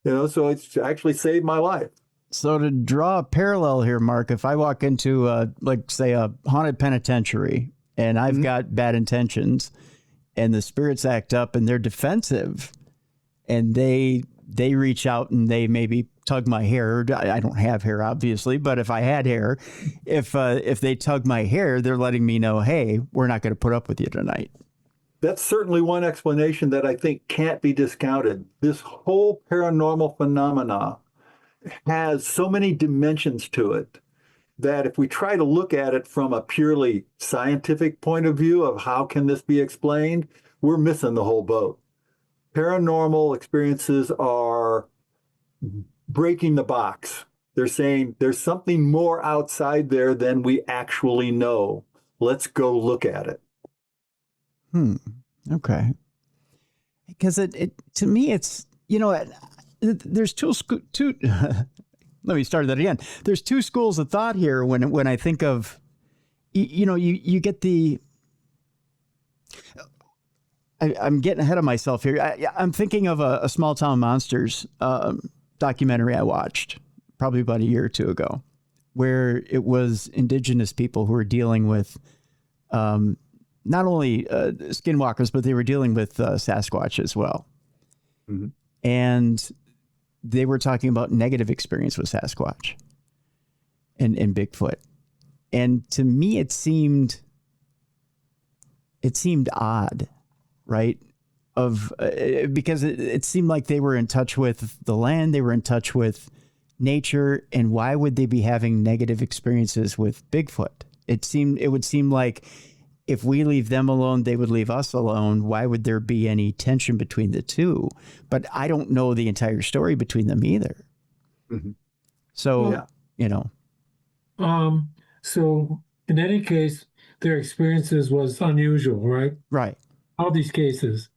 So it's actually saved my life. So to draw a parallel here, Mark, if I walk into, say, a haunted penitentiary and I've mm-hmm. got bad intentions and the spirits act up and they're defensive and they reach out and they maybe tug my hair. I don't have hair, obviously, but if I had hair, if they tug my hair, they're letting me know, hey, we're not going to put up with you tonight. That's certainly one explanation that I think can't be discounted. This whole paranormal phenomena has so many dimensions to it that if we try to look at it from a purely scientific point of view of how can this be explained, we're missing the whole boat. Paranormal experiences are breaking the box. They're saying there's something more outside there than we actually know. Let's go look at it. Okay. Because it to me, it's, there's two let me start that again. There's two schools of thought here when I think of, you get the, I'm getting ahead of myself here. I'm thinking of a Small Town Monsters documentary I watched probably about a year or two ago, where it was indigenous people who were dealing with not only skinwalkers, but they were dealing with Sasquatch as well. Mm-hmm. And they were talking about negative experience with Sasquatch and Bigfoot. And to me, it seemed odd, right? Because it seemed like they were in touch with the land, they were in touch with nature, and why would they be having negative experiences with Bigfoot? It would seem like if we leave them alone, they would leave us alone. Why would there be any tension between the two? But I don't know the entire story between them either. Mm-hmm. So, So in any case, their experiences was unusual, right? Right. All these cases.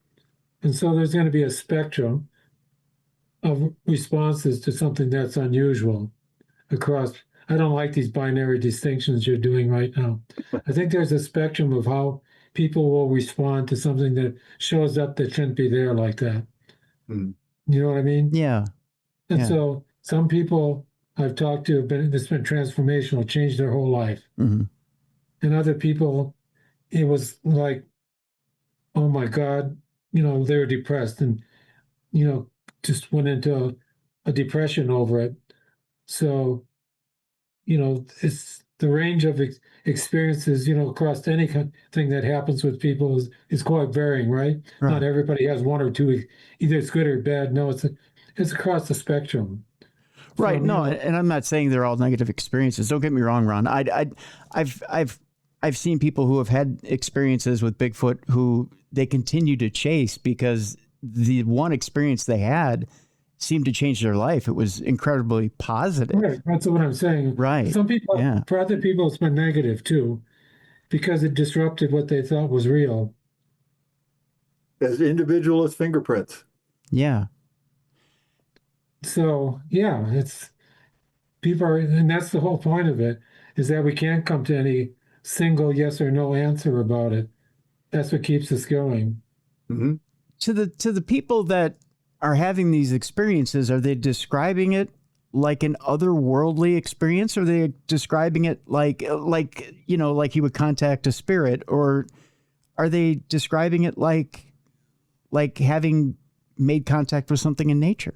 And so there's going to be a spectrum of responses to something that's unusual across. I don't like these binary distinctions you're doing right now. I think there's a spectrum of how people will respond to something that shows up that shouldn't be there like that. Mm. You know what I mean? Yeah. And so some people I've talked to it's been transformational, changed their whole life. Mm-hmm. And other people, it was like, oh my God, they were depressed and, just went into a depression over it. So, it's the range of experiences, across anything that happens with people is quite varying, right? Not everybody has one or two, either it's good or bad. No, it's across the spectrum. Right. No, and I'm not saying they're all negative experiences. Don't get me wrong, Ron. I've seen people who have had experiences with Bigfoot who they continue to chase because the one experience they had seemed to change their life. It was incredibly positive. Right. That's what I'm saying. Right. Some people, for other people, it's been negative too, because it disrupted what they thought was real. As individual as fingerprints. Yeah. So, it's people are, and that's the whole point of it, is that we can't come to any single yes or no answer about it. That's what keeps us going. Mm-hmm. To the people that are having these experiences, are they describing it like an otherworldly experience? Or are they describing it like you would contact a spirit? Or are they describing it like having made contact with something in nature?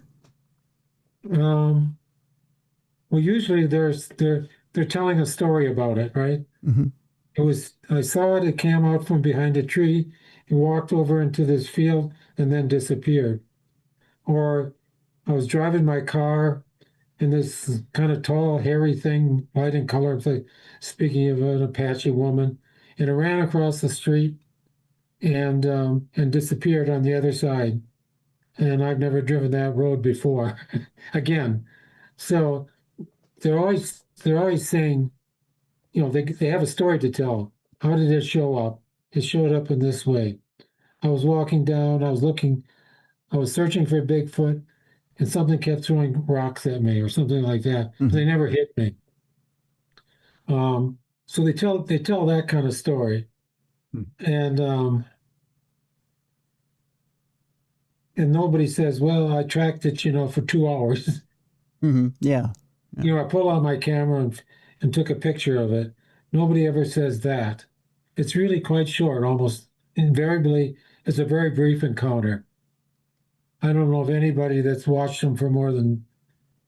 Well, usually they're telling a story about it, right? Mm-hmm. I saw it came out from behind a tree, it walked over into this field and then disappeared. Or I was driving my car and this kind of tall, hairy thing, white in color, it's like speaking of an Apache woman, and it ran across the street and disappeared on the other side. And I've never driven that road before. Again, so they're always saying, they have a story to tell. How did it show up? It showed up in this way. I was walking down, I was searching for Bigfoot, and something kept throwing rocks at me or something like that. Mm-hmm. They never hit me. So they tell that kind of story. Mm-hmm. And nobody says, well, I tracked it, for 2 hours. Mm-hmm. Yeah. I pulled out my camera and took a picture of it. Nobody ever says that. It's really quite short, almost invariably. It's a very brief encounter. I don't know if anybody that's watched them for more than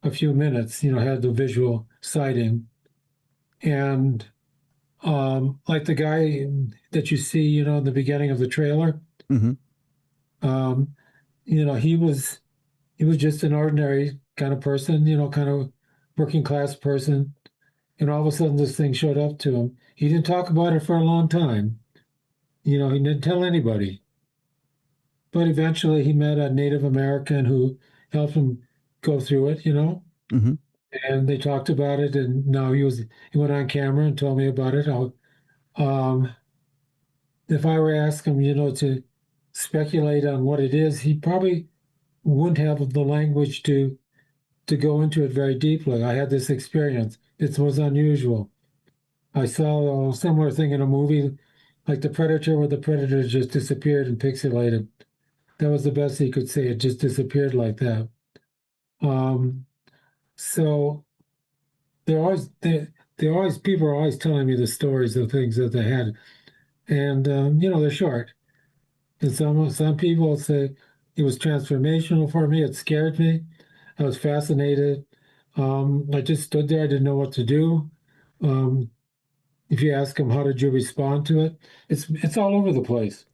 a few minutes, had the visual sighting. And like the guy that you see, in the beginning of the trailer, mm-hmm. He was just an ordinary kind of person, kind of working class person. And all of a sudden this thing showed up to him. He didn't talk about it for a long time. He didn't tell anybody. But eventually he met a Native American who helped him go through it, Mm-hmm. and they talked about it. And now he went on camera and told me about it. Um, if I were to ask him, to speculate on what it is, he probably wouldn't have the language to go into it very deeply. I had this experience. It was unusual. I saw a similar thing in a movie, like The Predator, where the predator just disappeared and pixelated. That was the best he could say. It just disappeared like that. Um, so they're always people are always telling me the stories of things that they had, and they're short. And some people say it was transformational for me. It scared me. I was fascinated. I just stood there. I didn't know what to do. Um, if you ask them, how did you respond to it? It's all over the place.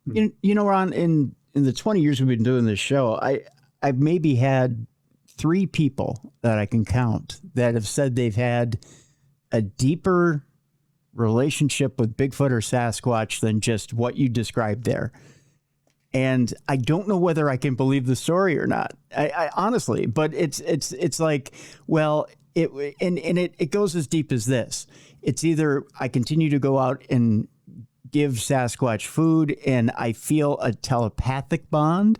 Ron, in the 20 years we've been doing this show, I've maybe had 3 people that I can count that have said they've had a deeper relationship with Bigfoot or Sasquatch than just what you described there. And I don't know whether I can believe the story or not. I honestly, but it's like, well, it goes as deep as this. It's either I continue to go out and give Sasquatch food and I feel a telepathic bond,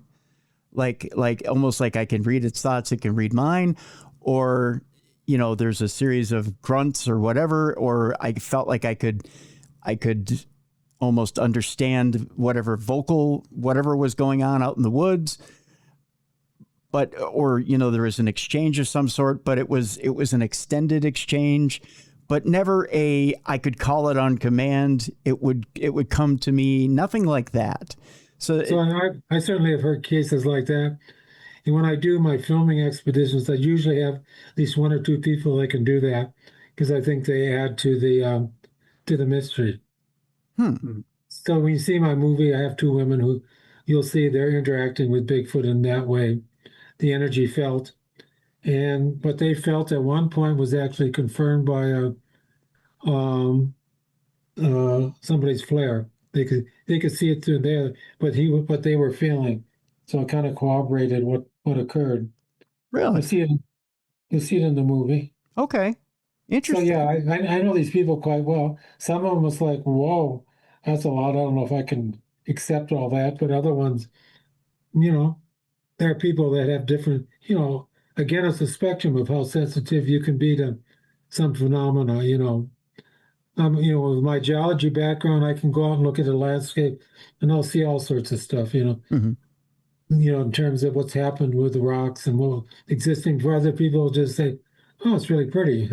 like almost like I can read its thoughts, it can read mine, or there's a series of grunts or whatever, or I felt like I could almost understand whatever was going on out in the woods. But, or, there was an exchange of some sort, but it was an extended exchange, but never I could call it on command. It would come to me, nothing like that. So I certainly have heard cases like that. And when I do my filming expeditions, I usually have at least 1 or 2 people that can do that, because I think they add to the mystery. So when you see my movie, I have 2 women who you'll see they're interacting with Bigfoot in that way. The energy felt, and what they felt at one point was actually confirmed by somebody's flare. They could see it through there, but what they were feeling. So it kind of corroborated what occurred. really, You'll see it in the movie. okay, So interesting. yeah, I know these people quite well. Some of them was like, whoa, that's a lot. I don't know if I can accept all that, but other ones, there are people that have different, again, it's a spectrum of how sensitive you can be to some phenomena. With my geology background, I can go out and look at a landscape and I'll see all sorts of stuff, Mm-hmm. in terms of what's happened with the rocks and what existing. For other people, just say, oh, it's really pretty,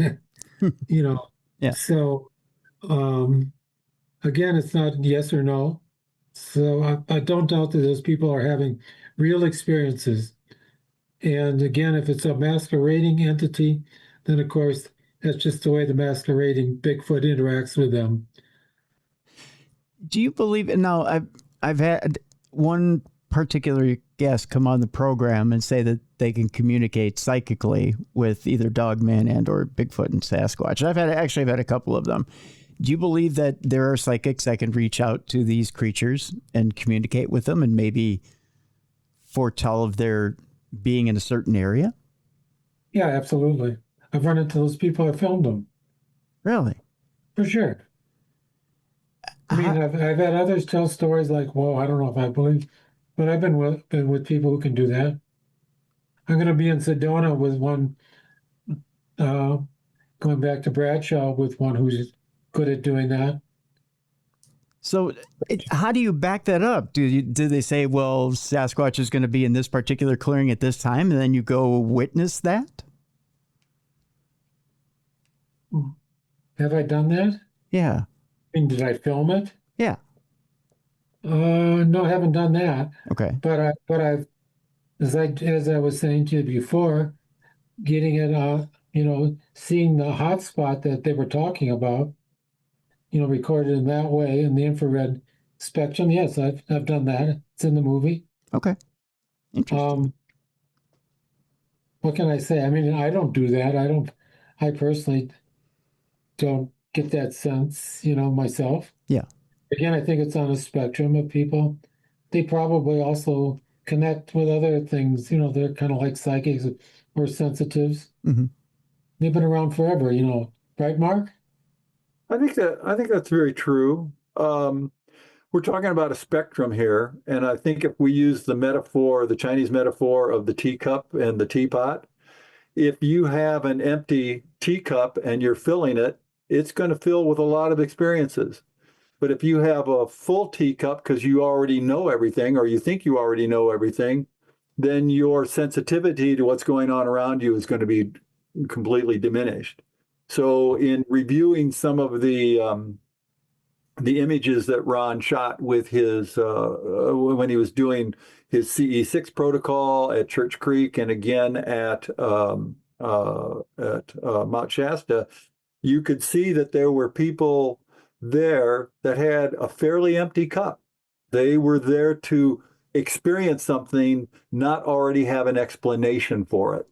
Yeah. So, again, it's not yes or no. So I don't doubt that those people are having real experiences. And again, if it's a masquerading entity, then of course that's just the way the masquerading Bigfoot interacts with them. Do you believe? And now I've had one particular guest come on the program and say that they can communicate psychically with either Dogman and or Bigfoot and Sasquatch. I've had a couple of them. Do you believe that there are psychics that can reach out to these creatures and communicate with them and maybe foretell of their being in a certain area? Yeah, absolutely. I've run into those people. I filmed them. Really? For sure. I mean, I've had others tell stories like, "Whoa, I don't know if I believe," but I've been with people who can do that. I'm going to be in Sedona with one, going back to Bradshaw with one who's good at doing that. So how do you back that up? Do they say, well, Sasquatch is going to be in this particular clearing at this time, and then you go witness that? Have I done that? Yeah. I mean, did I film it? Yeah. No, I haven't done that. Okay. But I've, as I was saying to you before, getting it, seeing the hot spot that they were talking about, recorded in that way in the infrared spectrum. Yes, I've done that. It's in the movie. Okay. Interesting. What can I say? I mean, I don't do that. I personally don't get that sense, myself. Yeah. Again, I think it's on a spectrum of people. They probably also connect with other things. They're kind of like psychics or sensitives. Mm-hmm. They've been around forever, right, Mark? I think that's very true. We're talking about a spectrum here, and I think if we use the metaphor, the Chinese metaphor of the teacup and the teapot, if you have an empty teacup and you're filling it, it's going to fill with a lot of experiences. But if you have a full teacup because you already know everything, or you think you already know everything, then your sensitivity to what's going on around you is going to be completely diminished. So in reviewing some of the images that Ron shot with his when he was doing his CE6 protocol at Church Creek and again at Mount Shasta, you could see that there were people there that had a fairly empty cup. They were there to experience something, not already have an explanation for it.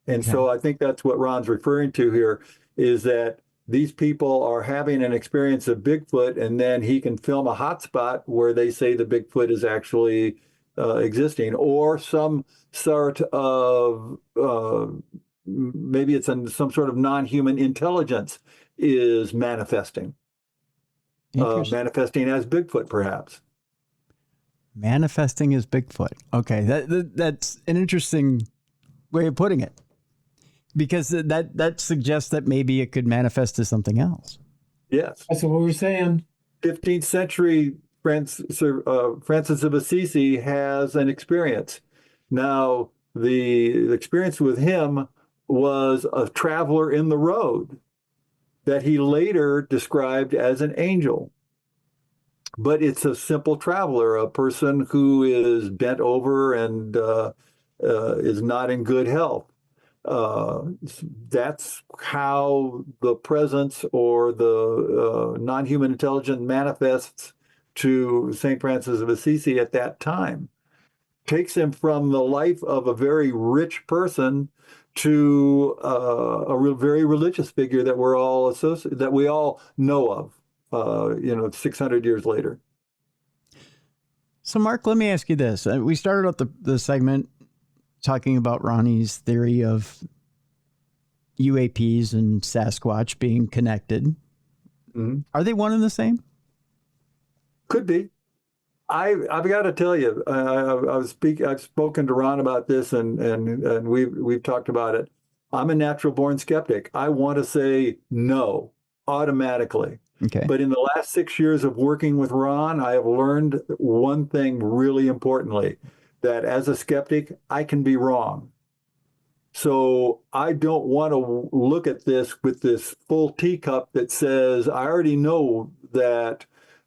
And so I think that's what Ron's referring to here, is that these people are having an experience of Bigfoot, and then he can film a hotspot where they say the Bigfoot is actually existing, or some sort of maybe it's some sort of non-human intelligence is manifesting as Bigfoot, perhaps. Manifesting as Bigfoot. Okay, that's an interesting way of putting it, because that suggests that maybe it could manifest as something else. Yes. That's what we're saying. 15th century Francis of Assisi has an experience. Now, the experience with him was a traveler in the road that he later described as an angel. But it's a simple traveler, a person who is bent over and is not in good health. That's how the presence or the non-human intelligence manifests to St. Francis of Assisi at that time. Takes him from the life of a very rich person to very religious figure that we all know of. 600 years later. So, Mark, let me ask you this. We started out the segment talking about Ronnie's theory of UAPs and Sasquatch being connected. Mm-hmm. Are they one and the same? Could be. I've got to tell you, I've spoken to Ron about this, and we've talked about it. I'm a natural born skeptic. I want to say no automatically. Okay. But in the last 6 years of working with Ron, I have learned one thing really importantly, that as a skeptic, I can be wrong. So I don't want to look at this with this full teacup that says, I already know that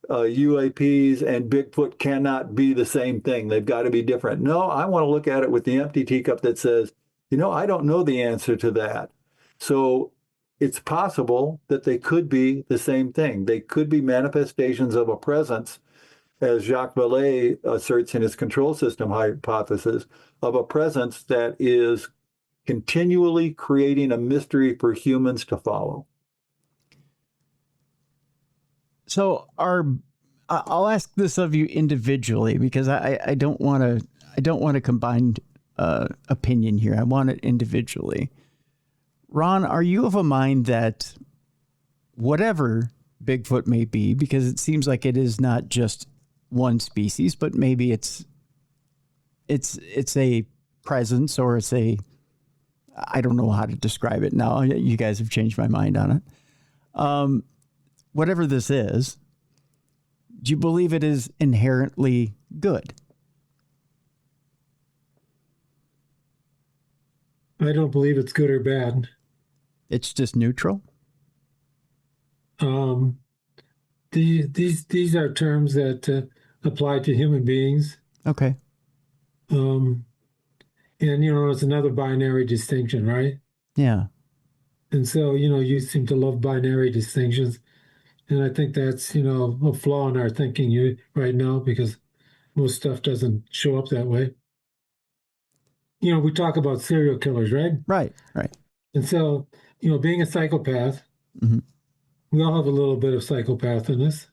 UAPs and Bigfoot cannot be the same thing. They've got to be different. No, I want to look at it with the empty teacup that says, I don't know the answer to that. So it's possible that they could be the same thing. They could be manifestations of a presence, as Jacques Vallée asserts in his control system hypothesis, of a presence that is continually creating a mystery for humans to follow. So I'll ask this of you individually, because I don't want a combined opinion here. I want it individually. Ron, are you of a mind that whatever Bigfoot may be, because it seems like it is not just one species, but maybe it's a presence, or I don't know how to describe it now. You guys have changed my mind on it. Whatever this is, do you believe it is inherently good? I don't believe it's good or bad. It's just neutral? These are terms that apply to human beings. Okay. And, it's another binary distinction, right? Yeah. And so, you seem to love binary distinctions. And I think that's, a flaw in our thinking right now, because most stuff doesn't show up that way. We talk about serial killers, right? Right. And so, being a psychopath, mm-hmm. we all have a little bit of psychopath in us,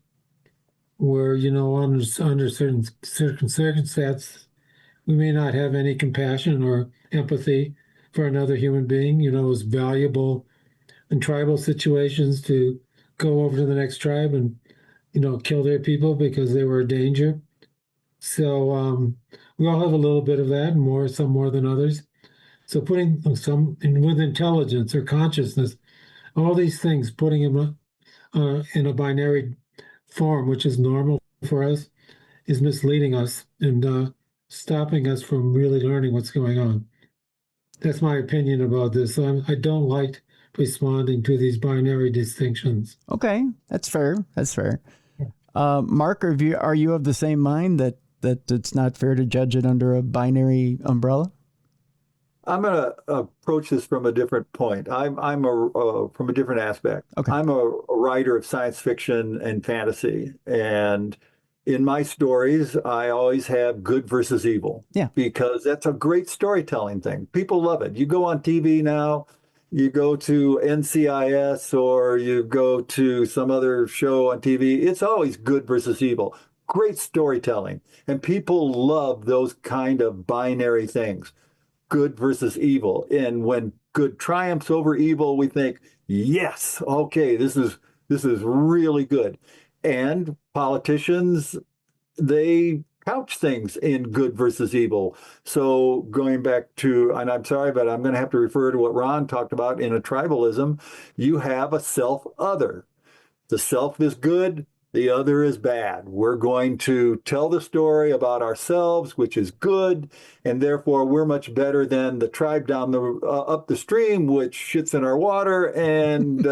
where, under certain circumstances, we may not have any compassion or empathy for another human being. You know, it's valuable in tribal situations to go over to the next tribe and, you know, kill their people because they were a danger. So we all have a little bit of that, more some more than others. So putting some with intelligence or consciousness, all these things, putting them in a binary form, which is normal for us, is misleading us and stopping us from really learning what's going on. That's my opinion about this. I don't like responding to these binary distinctions. Okay, that's fair. That's fair. Mark, are you of the same mind that it's not fair to judge it under a binary umbrella? I'm going to approach this from a different point. I'm from a different aspect. Okay. I'm a writer of science fiction and fantasy, and in my stories, I always have good versus evil. Yeah. Because that's a great storytelling thing. People love it. You go on TV now, you go to NCIS or you go to some other show on TV, it's always good versus evil. Great storytelling. And people love those kind of binary things. Good versus evil. And when good triumphs over evil, we think, yes, okay, this is really good. And politicians, they couch things in good versus evil. So going back to, and I'm sorry, but I'm going to have to refer to what Ron talked about in a tribalism, you have a self-other. The self is good, the other is bad. We're going to tell the story about ourselves, which is good, and therefore we're much better than the tribe down the up the stream, which shits in our water, and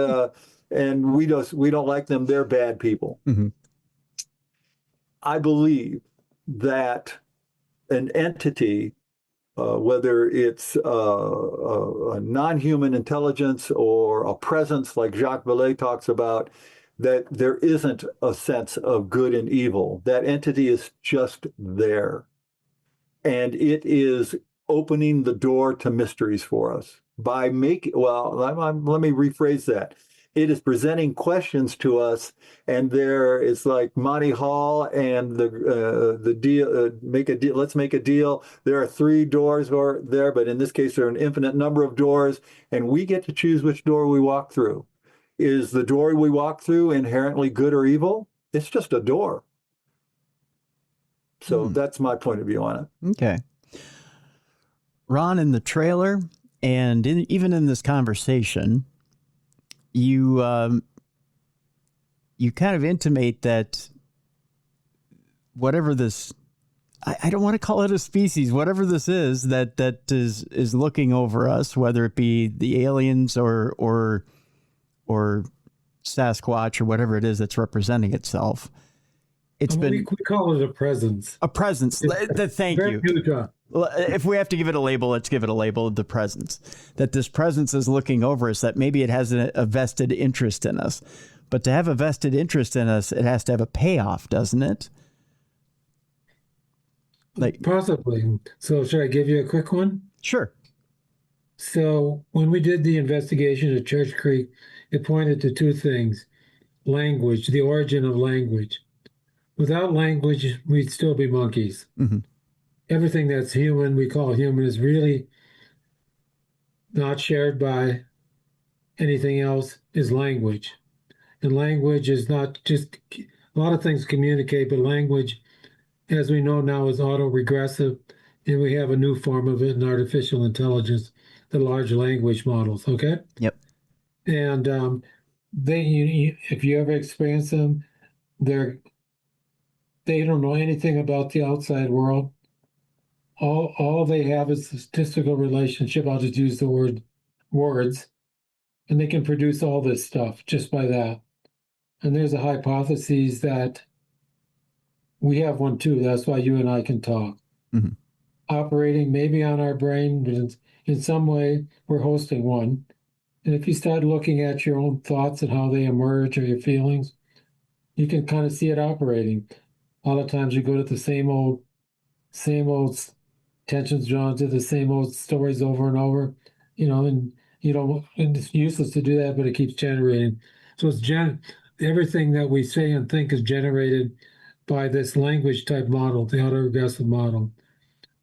and we don't like them. They're bad people. Mm-hmm. I believe that an entity, whether it's a non-human intelligence or a presence like Jacques Vallée talks about, that there isn't a sense of good and evil. That entity is just there. And it is opening the door to mysteries for us by making, well, let me rephrase that. It is presenting questions to us, and there is like Monty Hall and the deal. Make a deal. Let's make a deal. There are 3 doors there, but in this case, there are an infinite number of doors, and we get to choose which door we walk through. Is the door we walk through inherently good or evil? It's just a door. So that's my point of view on it. Okay. Ron, in the trailer and even in this conversation, you kind of intimate that whatever this, I don't want to call it a species, whatever this is that is looking over us, whether it be the aliens or Sasquatch or whatever it is that's representing itself. We call it a presence. A presence. Thank you. If we have to give it a label, let's give it a label of the presence. That this presence is looking over us, that maybe it has a vested interest in us. But to have a vested interest in us, it has to have a payoff, doesn't it? Possibly. So should I give you a quick one? Sure. So when we did the investigation at Church Creek, it pointed to 2 things. Language, the origin of language. Without language, we'd still be monkeys. Mm-hmm. Everything that's human, we call human, is really not shared by anything else, is language. And language is not just, a lot of things communicate, but language, as we know now, is auto-regressive, and we have a new form of it in artificial intelligence, the large language models, okay? Yep. And if you ever experience them, they don't know anything about the outside world. All they have is a statistical relationship. I'll just use the word words, and they can produce all this stuff just by that. And there's a hypothesis that we have one too. That's why you and I can talk. Mm-hmm. Operating maybe on our brain, but in some way we're hosting one. And if you start looking at your own thoughts and how they emerge or your feelings, you can kind of see it operating. A lot of times you go to the same old attention's drawn to the same old stories over and over, and and it's useless to do that, but it keeps generating. So everything that we say and think is generated by this language type model, the autoregressive model.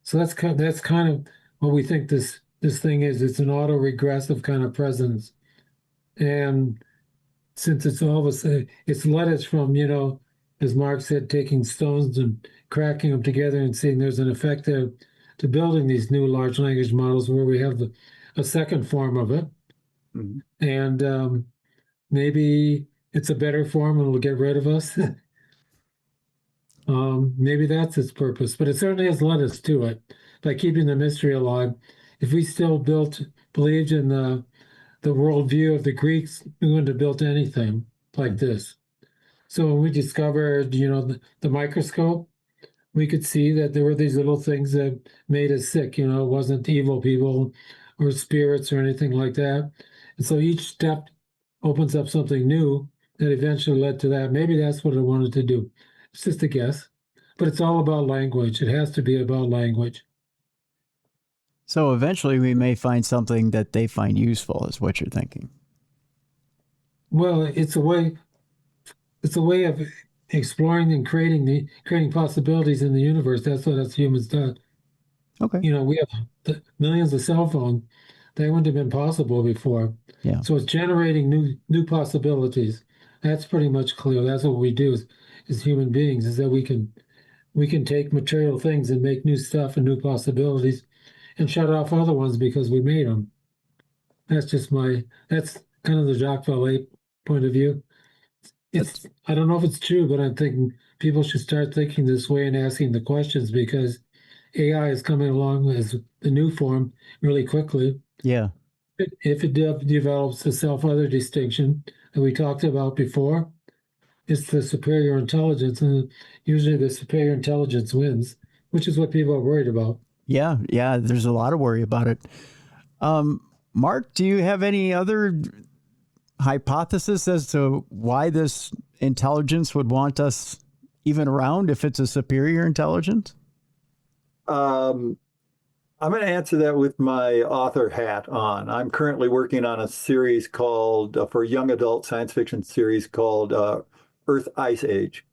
So that's kind of what we think this thing is. It's an auto-regressive kind of presence. And since it's all of a, it's led us from, as Mark said, taking stones and cracking them together and seeing there's an effect there, to building these new large language models where we have a second form of it. Mhm. And maybe it's a better form and it'll get rid of us. Maybe that's its purpose, but it certainly has led us to it by keeping the mystery alive. If we still believed in the worldview of the Greeks, we wouldn't have built anything like this. So when we discovered, the microscope, we could see that there were these little things that made us sick. It wasn't evil people or spirits or anything like that. And so each step opens up something new that eventually led to that. Maybe that's what I wanted to do. It's just a guess, but it's all about language. It has to be about language. So eventually we may find something that they find useful, is what you're thinking. Well, it's a way of exploring and creating possibilities in the universe. That's what us humans do. Okay. We have millions of cell phones. They wouldn't have been possible before. Yeah. So it's generating new possibilities. That's pretty much clear. That's what we do as human beings, is that we can take material things and make new stuff and new possibilities and shut off other ones because we made them. That's kind of the Jacques Vallée point of view. I don't know if it's true, but I'm thinking people should start thinking this way and asking the questions, because AI is coming along as the new form really quickly. Yeah. If it develops the self-other distinction that we talked about before, it's the superior intelligence, and usually the superior intelligence wins, which is what people are worried about. Yeah. There's a lot of worry about it. Mark, do you have any other hypothesis as to why this intelligence would want us even around if it's a superior intelligence? I'm going to answer that with my author hat on. I'm currently working on a series called, for young adult science fiction series called Earth Ice Age.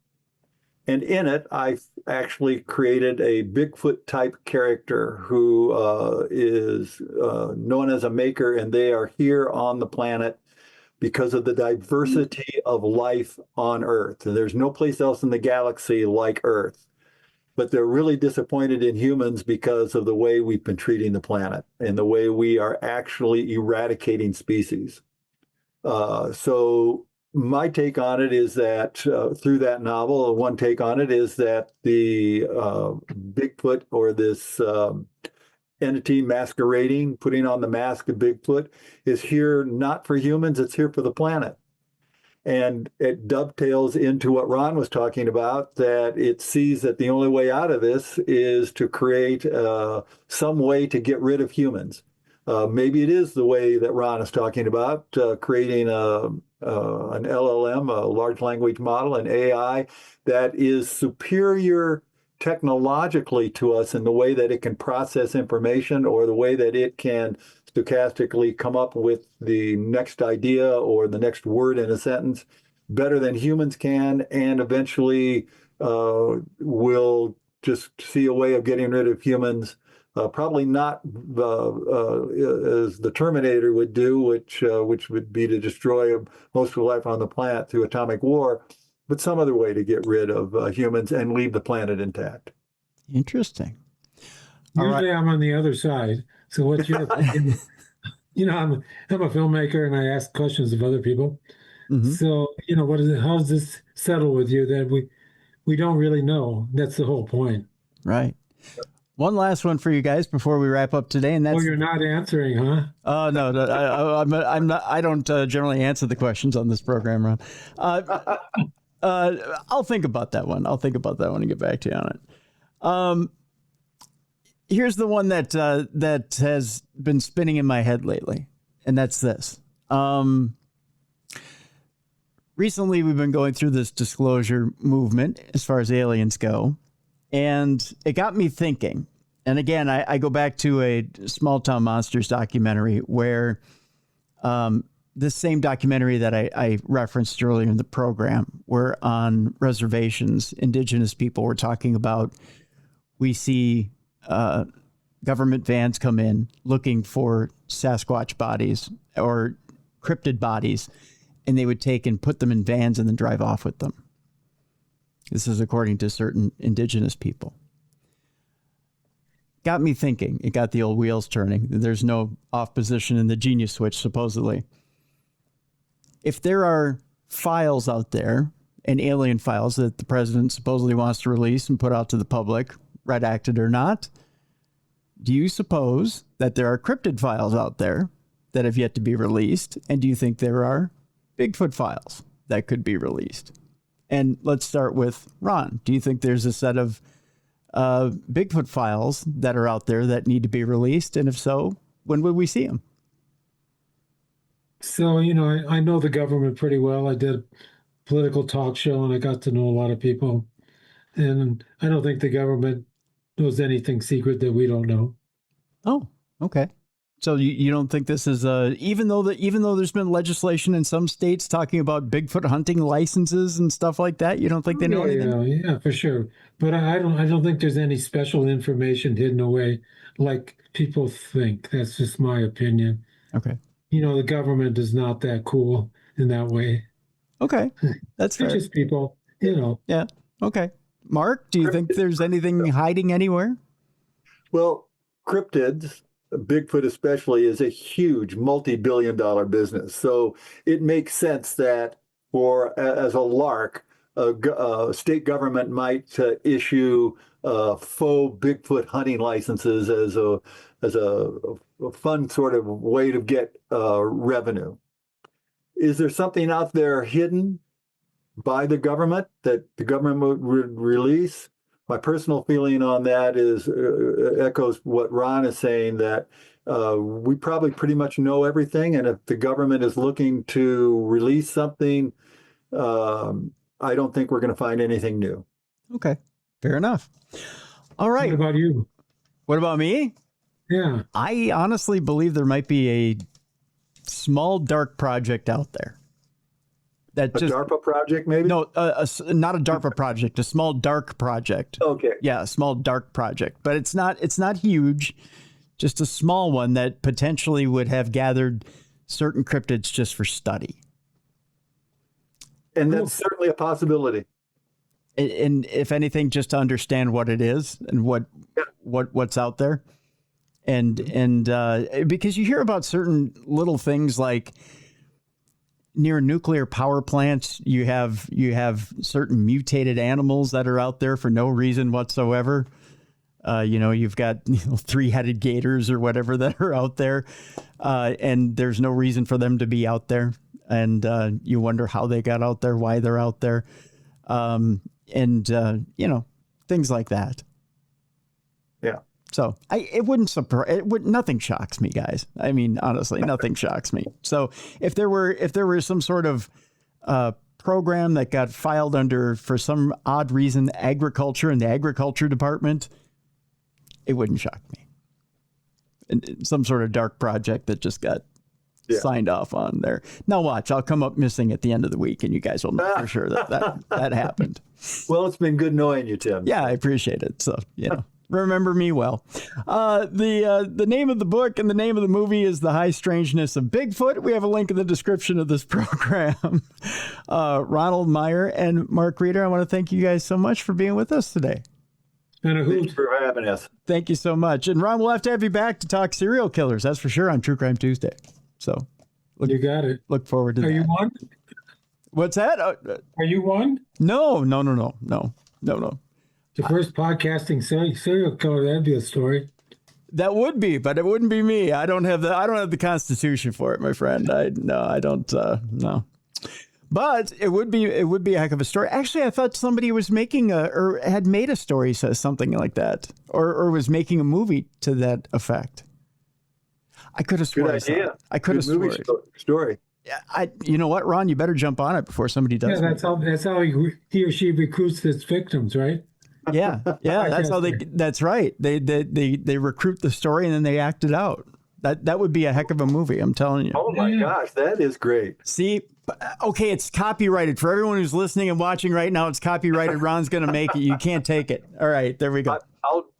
And in it, I've actually created a Bigfoot type character who is known as a maker, and they are here on the planet because of the diversity of life on Earth. And there's no place else in the galaxy like Earth. But they're really disappointed in humans because of the way we've been treating the planet and the way we are actually eradicating species. So my take on it is that through that novel, one take on it is that the Bigfoot, or this entity masquerading, putting on the mask of Bigfoot, is here not for humans, it's here for the planet. And it dovetails into what Ron was talking about, that it sees that the only way out of this is to create some way to get rid of humans. Maybe it is the way that Ron is talking about, creating an LLM, a large language model, an AI that is superior technologically to us in the way that it can process information, or the way that it can stochastically come up with the next idea or the next word in a sentence better than humans can, and eventually will just see a way of getting rid of humans. Probably not as the Terminator would do, which would be to destroy most of life on the planet through atomic war, but some other way to get rid of humans and leave the planet intact. Interesting. Usually I'm on the other side. So what's your opinion? I'm a filmmaker and I ask questions of other people. Mm-hmm. So, what is it? How does this settle with you that we don't really know? That's the whole point. Right. One last one for you guys before we wrap up today, and that's. Oh, you're not answering, huh? Oh no, I'm not. I don't generally answer the questions on this program, Ron. I'll think about that one. And get back to you on it. Here's the one that has been spinning in my head lately, and that's this. Recently, we've been going through this disclosure movement as far as aliens go, and it got me thinking. And again, I go back to a Small Town Monsters documentary where this same documentary that I referenced earlier in the program, where on reservations, indigenous people were talking about, we see government vans come in looking for Sasquatch bodies or cryptid bodies, and they would take and put them in vans and then drive off with them. This is according to certain indigenous people. Got me thinking. It got the old wheels turning. There's no off position in the genius switch, supposedly. If there are files out there, and alien files that the president supposedly wants to release and put out to the public, redacted or not, do you suppose that there are cryptid files out there that have yet to be released? And do you think there are Bigfoot files that could be released? And let's start with Ron. Do you think there's a set of Bigfoot files that are out there that need to be released? And if so, when would we see them? So, I know the government pretty well. I did a political talk show and I got to know a lot of people. And I don't think the government knows anything secret that we don't know. Oh, okay. So you don't think this is even though there's been legislation in some states talking about Bigfoot hunting licenses and stuff like that, you don't think they know anything? Yeah, for sure. But I don't think there's any special information hidden away like people think. That's just my opinion. Okay. The government is not that cool in that way. Okay, that's fair. They're just people, Yeah. Okay. Mark, do you think there's anything hiding anywhere? Well, cryptids, Bigfoot especially, is a huge multi-billion-dollar business. So it makes sense that as a lark, a state government might issue faux Bigfoot hunting licenses as a fun sort of way to get revenue. Is there something out there hidden by the government that the government would release? My personal feeling on that is echoes what Ron is saying, that we probably pretty much know everything. And if the government is looking to release something, I don't think we're going to find anything new. Okay, fair enough. All right. What about you? What about me? Yeah. I honestly believe there might be a small dark project out there. DARPA project, maybe? No, not a DARPA project, a small dark project. Okay. Yeah, a small dark project. But it's not huge, just a small one that potentially would have gathered certain cryptids just for study. And that's certainly a possibility. And if anything, just to understand what it is and what's out there. And because you hear about certain little things like near nuclear power plants, you have certain mutated animals that are out there for no reason whatsoever. You've got 3-headed gators or whatever that are out there, and there's no reason for them to be out there. And you wonder how they got out there, why they're out there, things like that. Yeah. So it wouldn't surprise. Nothing shocks me, guys. I mean, honestly, nothing shocks me. So if there were some sort of program that got filed under, for some odd reason, agriculture in the agriculture department, it wouldn't shock me. And some sort of dark project that just got signed off on there. Now watch, I'll come up missing at the end of the week, and you guys will know for sure that happened. Well, it's been good knowing you, Tim. Yeah, I appreciate it. So remember me well. The name of the book and the name of the movie is The High Strangeness of Bigfoot. We have a link in the description of this program. Ronald Meyer and Mark Reeder, I want to thank you guys so much for being with us today. And a hoot. Thanks for having us. Thank you so much. And Ron, we'll have to have you back to talk serial killers. That's for sure on True Crime Tuesday. So you got it. Look forward to that. Are you one? What's that? Are you one? No. The first podcasting serial killer, that'd be a story. That would be, but it wouldn't be me. I don't have the constitution for it, my friend. I don't no. But it would be a heck of a story. Actually, I thought somebody was making or had made a story says something like that, or was making a movie to that effect. I could have sworn. Good idea. I could have sworn. Story. Yeah, you know what, Ron? You better jump on it before somebody does. Yeah, that's how he or she recruits its victims, right? Yeah, that's how they. That's right. They recruit the story and then they act it out. That would be a heck of a movie. I'm telling you. Oh my gosh, that is great. See, okay, it's copyrighted for everyone who's listening and watching right now. It's copyrighted. Ron's going to make it. You can't take it. All right, there we go.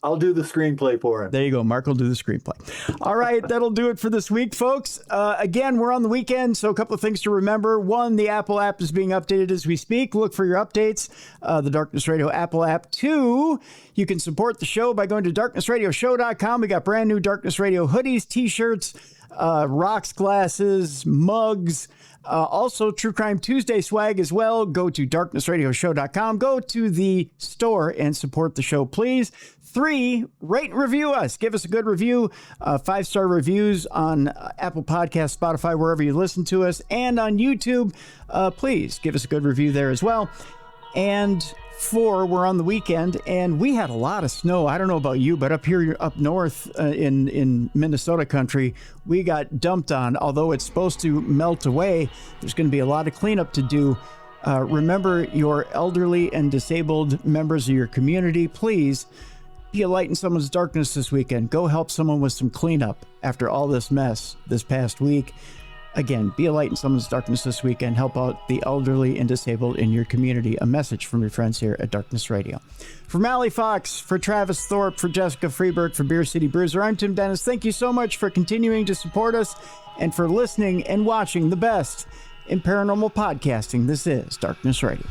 I'll do the screenplay for him. There you go. Mark will do the screenplay. All right. That'll do it for this week, folks. Again, we're on the weekend, so a couple of things to remember. One, the Apple app is being updated as we speak. Look for your updates. The Darkness Radio Apple app. Two, you can support the show by going to darknessradioshow.com. We got brand new Darkness Radio hoodies, t-shirts, rocks glasses, mugs, also True Crime Tuesday swag as well. Go to darknessradioshow.com. Go to the store and support the show, please. 3, rate and review us. Give us a good review. 5-star reviews on Apple Podcasts, Spotify, wherever you listen to us, and on YouTube. Please give us a good review there as well. And 4, we're on the weekend, and we had a lot of snow. I don't know about you, but up here, up north in Minnesota country, we got dumped on. Although it's supposed to melt away, there's going to be a lot of cleanup to do. Remember your elderly and disabled members of your community. Please be a light in someone's darkness this weekend. Go help someone with some cleanup after all this mess this past week. Again, be a light in someone's darkness this weekend. Help out the elderly and disabled in your community. A message from your friends here at Darkness Radio. For Mally Fox, for Travis Thorpe, for Jessica Freeberg, for Beer City Bruiser, I'm Tim Dennis. Thank you so much for continuing to support us and for listening and watching the best in paranormal podcasting. This is Darkness Radio.